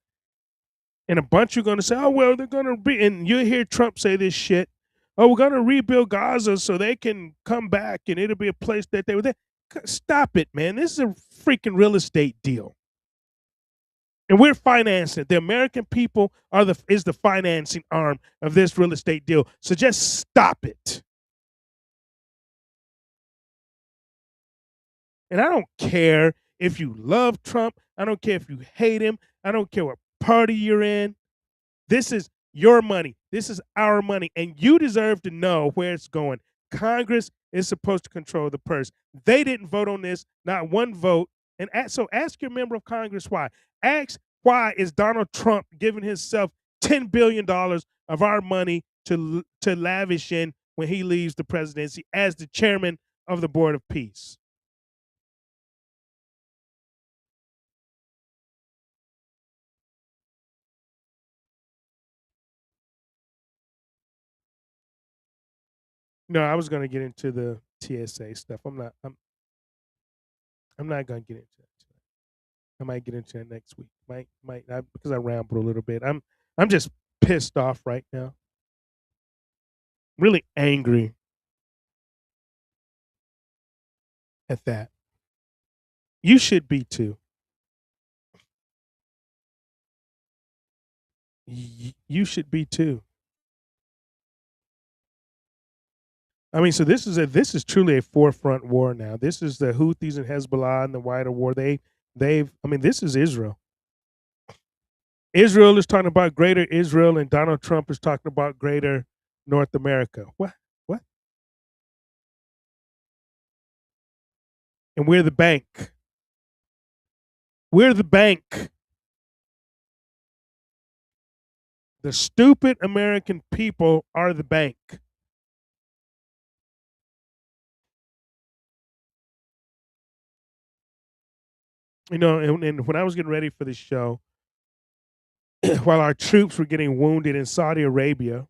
And a bunch are going to say, oh, well, they're going to be, and you hear Trump say this shit. Oh, we're going to rebuild Gaza so they can come back and it'll be a place that they were there. Stop it, man. This is a freaking real estate deal. And we're financing it. The American people is the financing arm of this real estate deal. So just stop it. And I don't care if you love Trump. I don't care if you hate him. I don't care what party you're in. This is your money. This is our money. And you deserve to know where it's going. Congress is supposed to control the purse. They didn't vote on this, not one vote. And so ask your member of Congress why. Ask why is Donald Trump giving himself $10 billion of our money to lavish in when he leaves the presidency as the chairman of the Board of Peace. No, I was going to get into the TSA stuff. I'm not going to get into that tonight. I might get into it next week. Might not, because I rambled a little bit. I'm just pissed off right now. Really angry at that. You should be too. You should be too. I mean, so this is truly a forefront war now. This is the Houthis and Hezbollah and the wider war. This is Israel. Israel is talking about greater Israel, and Donald Trump is talking about greater North America. What? And we're the bank. We're the bank. The stupid American people are the bank. You know, and when I was getting ready for this show, while our troops were getting wounded in Saudi Arabia,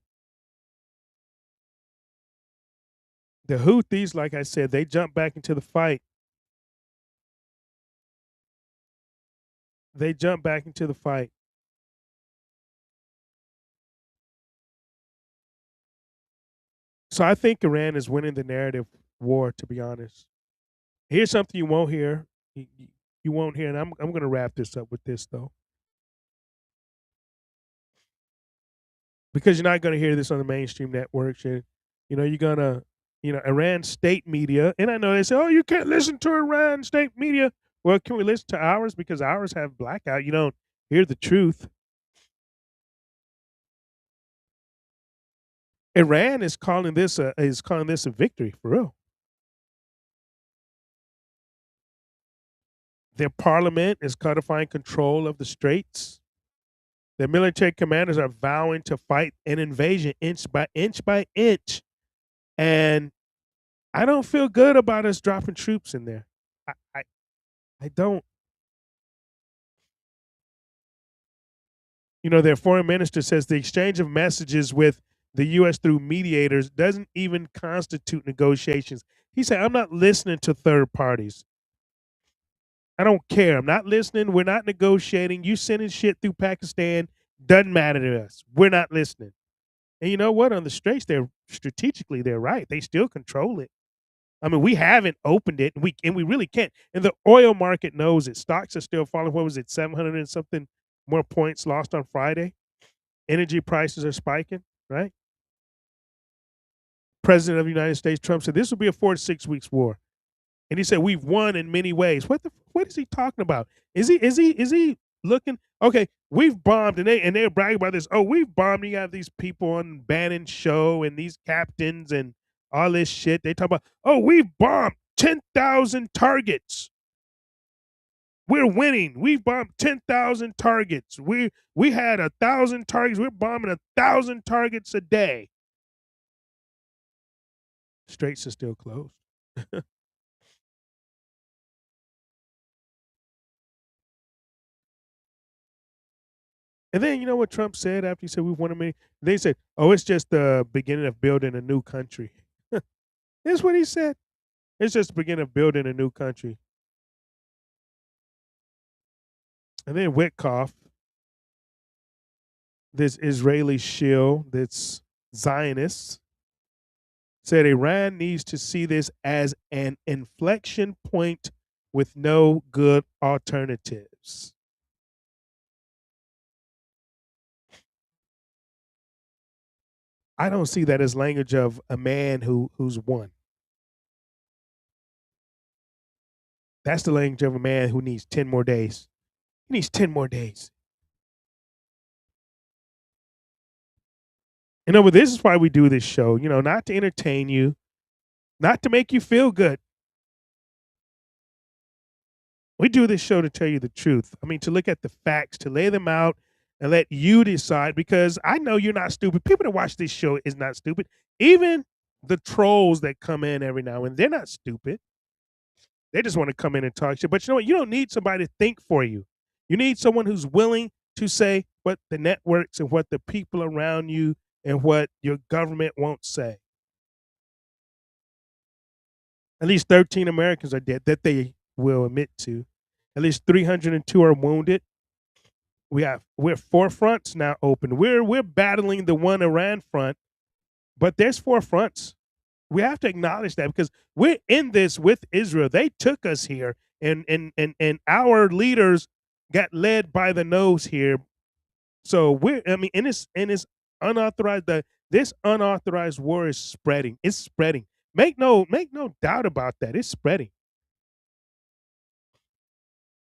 The Houthis, like I said, they jumped back into the fight. They jumped back into the fight. So I think Iran is winning the narrative war, to be honest. Here's something you won't hear. You won't hear, and I'm going to wrap this up with this, though. Because you're not going to hear this on the mainstream networks. You're going to, Iran state media. And I know they say, oh, you can't listen to Iran state media. Well, can we listen to ours? Because ours have blackout. You don't hear the truth. Iran is calling this a victory for real. Their parliament is codifying control of the straits. Their military commanders are vowing to fight an invasion inch by inch by inch. And I don't feel good about us dropping troops in there. I don't. Their foreign minister says the exchange of messages with the U.S. through mediators doesn't even constitute negotiations. He said, I'm not listening to third parties. I don't care. I'm not listening. We're not negotiating. You sending shit through Pakistan doesn't matter to us. We're not listening. And you know what? On the straits, they're right. They still control it. I mean, we haven't opened it, and we really can't. And the oil market knows it. Stocks are still falling. What was it? 700 and something more points lost on Friday. Energy prices are spiking, right? President of the United States, Trump, said this will be a 4 to 6 weeks war. And he said we've won in many ways. What is he talking about? Is he looking? Okay, we've bombed, and they're bragging about this. Oh, we've bombed. You have these people on Bannon's show and these captains and all this shit. They talk about, oh, we've bombed 10,000 targets. We're winning. We've bombed 10,000 targets. We had 1,000 targets. We're bombing 1,000 targets a day. Straits are still closed. And then you know what Trump said after he said we won a million? They said, oh, it's just the beginning of building a new country. That's what he said. It's just the beginning of building a new country. And then Witkoff, this Israeli shill that's Zionist, said Iran needs to see this as an inflection point with no good alternatives. I don't see that as language of a man who's won. That's the language of a man who needs 10 more days. He needs 10 more days. But this is why we do this show, not to entertain you, not to make you feel good. We do this show to tell you the truth. I mean, to look at the facts, to lay them out and let you decide, because I know you're not stupid. People that watch this show is not stupid. Even the trolls that come in every now and then, they're not stupid. They just want to come in and talk shit. But you know what? You don't need somebody to think for you. You need someone who's willing to say what the networks and what the people around you and what your government won't say. At least 13 Americans are dead that they will admit to. At least 302 are wounded. We're 4 fronts now open. We're battling the one Iran front, but there's 4 fronts. We have to acknowledge that because we're in this with Israel. They took us here, and our leaders got led by the nose here. So and it's unauthorized. This unauthorized war is spreading. It's spreading. Make no doubt about that. It's spreading.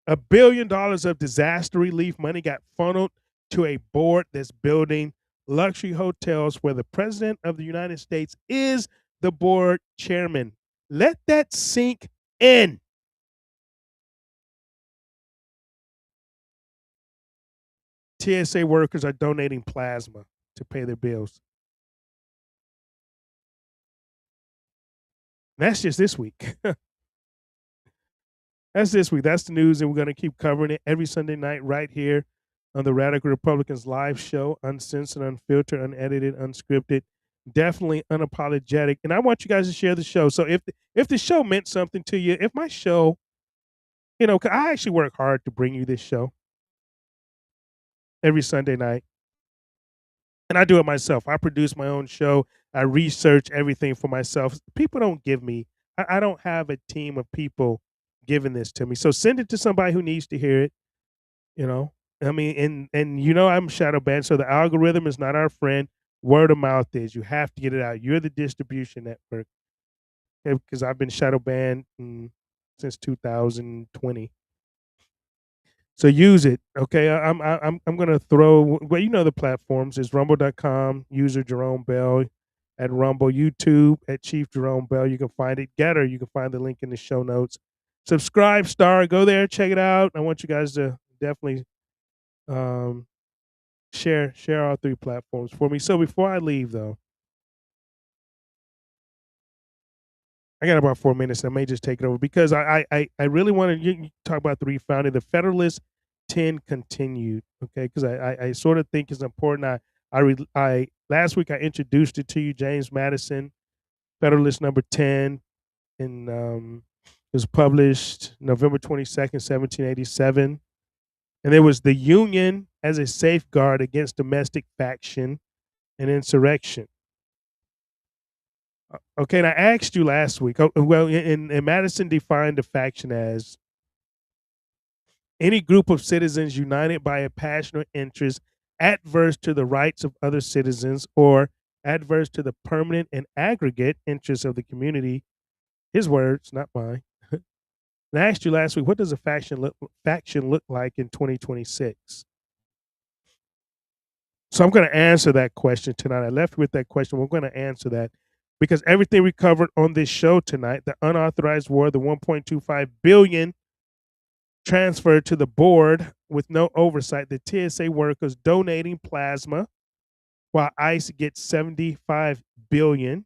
$1 billion of disaster relief money got funneled to a board that's building luxury hotels where the president of the United States is the board chairman. Let that sink in. TSA workers are donating plasma to pay their bills. That's just this week. That's this week. That's the news, and we're going to keep covering it every Sunday night right here on the Radical Republicans live show, uncensored, unfiltered, unedited, unscripted. definitely unapologetic. And I want you guys to share the show. So if the show meant something to you, if my show, 'cause I actually work hard to bring you this show every Sunday night, and I do it myself. I produce my own show. I research everything for myself. People don't give me. I don't have a team of people giving this to me. So send it to somebody who needs to hear it. You know, I mean, and I'm shadow banned, so the algorithm is not our friend. Word of mouth is. You have to get it out. You're the distribution network. Because I've been shadow banned since 2020. So use it, okay? I'm gonna throw. Well, the platforms is rumble.com, user Jarome Bell at Rumble, YouTube at Chief Jarome Bell. You can find it. Getter, you can find the link in the show notes. Subscribe, star, go there, check it out. I want you guys to definitely um, share all three platforms for me. So before I leave, though, I got about 4 minutes. I may just take it over because I really want to talk about the refounding. The Federalist 10 continued, okay? Because I sort of think it's important. I last week I introduced it to you, James Madison, Federalist number 10, and it was published November 22nd, 1787. And there was the Union as a safeguard against domestic faction and insurrection. Okay, and I asked you last week. Well, and Madison defined a faction as any group of citizens united by a passion or interest adverse to the rights of other citizens or adverse to the permanent and aggregate interests of the community. His words, not mine. And I asked you last week, what does a faction look like in 2026? So I'm going to answer that question tonight. I left with that question. We're going to answer that because everything we covered on this show tonight, the unauthorized war, the 1.25 billion transferred to the board with no oversight, the TSA workers donating plasma while ICE gets 75 billion.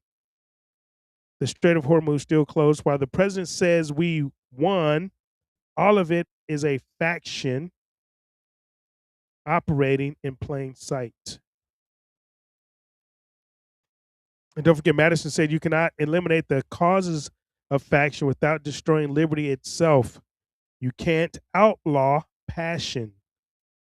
The Strait of Hormuz still closed while the president says we won. All of it is a faction operating in plain sight. And don't forget, Madison said you cannot eliminate the causes of faction without destroying liberty itself. You can't outlaw passion.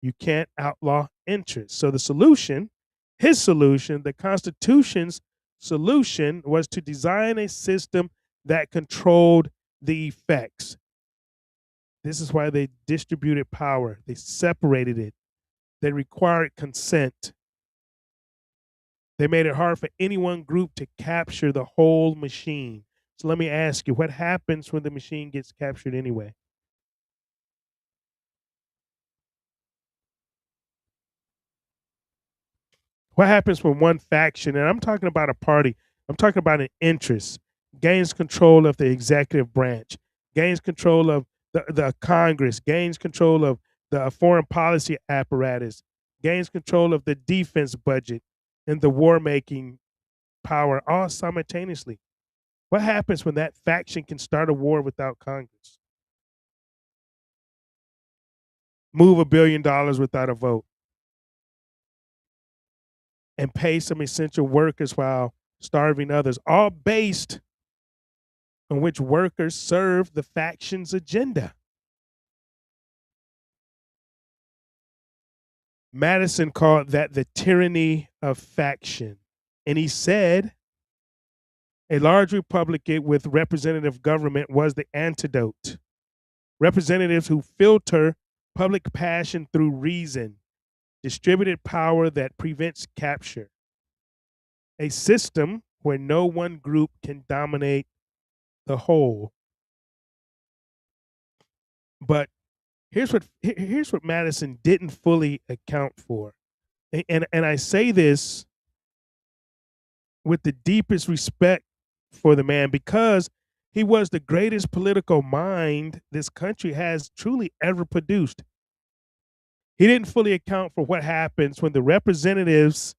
You can't outlaw interest. So the solution, his solution, the Constitution's solution was to design a system that controlled the effects. This is why they distributed power. They separated it. They required consent. They made it hard for any one group to capture the whole machine. So let me ask you, what happens when the machine gets captured anyway? What happens when one faction, and I'm talking about a party, I'm talking about an interest, gains control of the executive branch, gains control of the Congress, gains control of the foreign policy apparatus, gains control of the defense budget and the war making power all simultaneously? What happens when that faction can start a war without Congress? Move $1 billion without a vote and pay some essential workers while starving others, all based on which workers serve the faction's agenda. Madison called that the tyranny of faction. And he said a large republic with representative government was the antidote. Representatives who filter public passion through reason, distributed power that prevents capture. A system where no one group can dominate the whole. But here's what Madison didn't fully account for. And I say this with the deepest respect for the man because he was the greatest political mind this country has truly ever produced. He didn't fully account for what happens when the representatives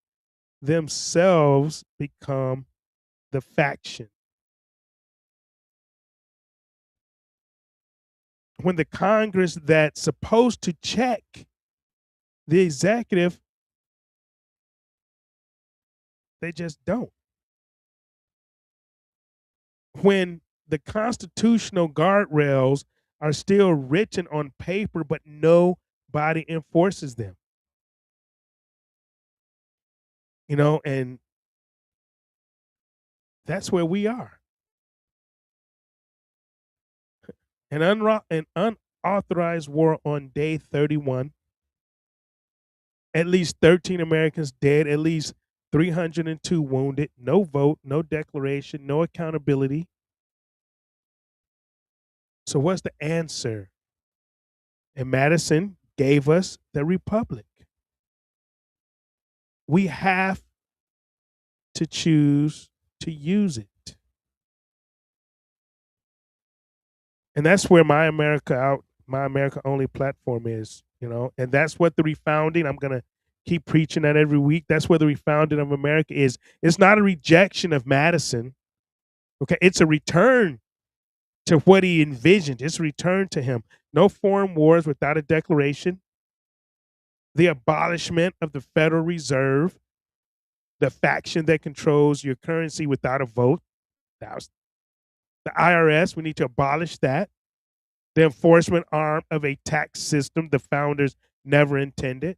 themselves become the faction. When the Congress that's supposed to check the executive, they just don't. when the constitutional guardrails are still written on paper, but nobody enforces them. And that's where we are. An unauthorized war on day 31. At least 13 Americans dead, at least 302 wounded, no vote, no declaration, no accountability. So what's the answer? And Madison gave us the Republic. We have to choose to use it. And that's where my America Only platform is, and that's what the refounding, I'm going to keep preaching that every week. That's where the refounding of America is. It's not a rejection of Madison. Okay. It's a return to what he envisioned. It's a return to him. No foreign wars without a declaration. The abolishment of the Federal Reserve, the faction that controls your currency without a vote. That was the IRS. We need to abolish that. The enforcement arm of a tax system the founders never intended.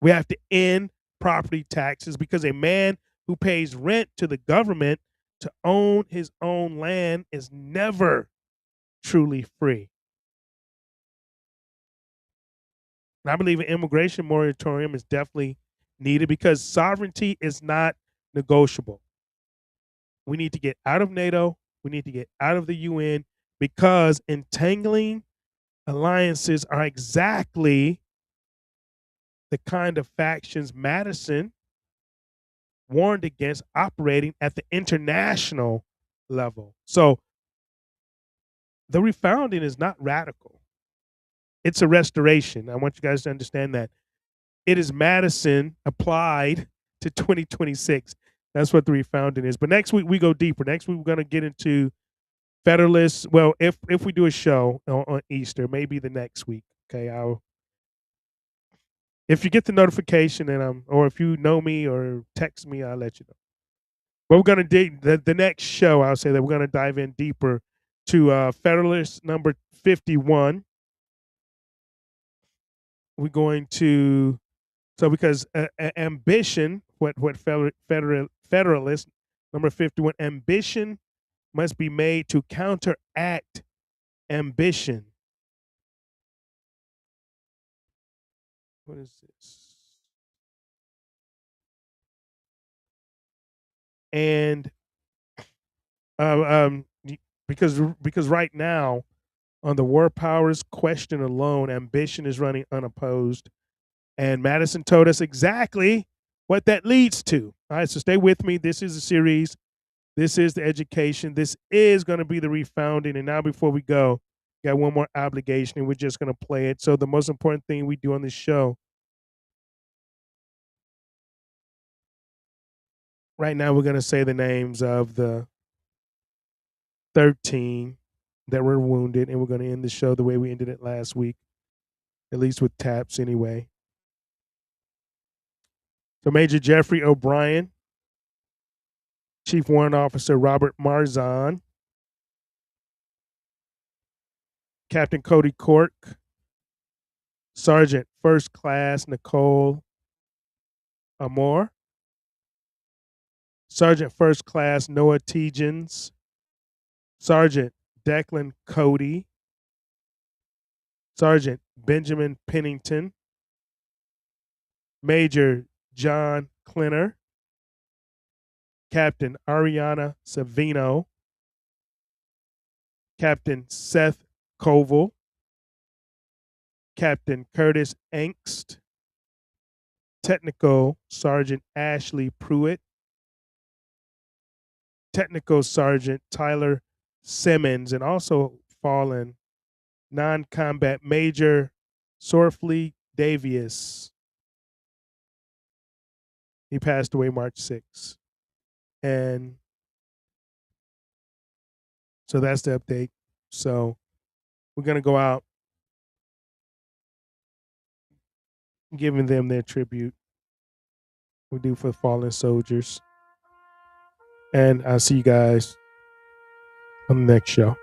We have to end property taxes because a man who pays rent to the government to own his own land is never truly free. And I believe an immigration moratorium is definitely needed because sovereignty is not negotiable. We need to get out of NATO. We need to get out of the UN because entangling alliances are exactly the kind of factions Madison warned against operating at the international level. So the refounding is not radical. It's a restoration. I want you guys to understand that. It is Madison applied to 2026. That's what the refounding is. But next week we go deeper. Next week we're going to get into Federalists. Well, if we do a show on Easter, maybe the next week. Okay, if you get the notification or if you know me or text me, I'll let you know. But we're going to the next show. I'll say that we're going to dive in deeper to Federalist number 51. We're going to because ambition, what Federalist number 51, ambition must be made to counteract ambition. What is this? And because right now on the war powers question alone, ambition is running unopposed. And Madison told us exactly what that leads to. All right, so stay with me. This is a series. This is the education. This is going to be the refounding. And now before we go, got one more obligation, and we're just going to play it. So the most important thing we do on this show right now, we're going to say the names of the 13 that were wounded, and we're going to end the show the way we ended it last week, at least with taps anyway. So Major Jeffrey O'Brien, Chief Warrant Officer Robert Marzon, Captain Cody Cork, Sergeant First Class Nicole Amor, Sergeant First Class Noah Tegens, Sergeant Declan Cody, Sergeant Benjamin Pennington, Major John Clinner, Captain Ariana Savino, Captain Seth Koval, Captain Curtis Angst, Technical Sergeant Ashley Pruitt, Technical Sergeant Tyler Simmons, and also fallen non-combat Major Sorfleet Davies. He passed away March 6th. And so that's the update. So we're going to go out giving them their tribute we do for fallen soldiers. And I'll see you guys on the next show.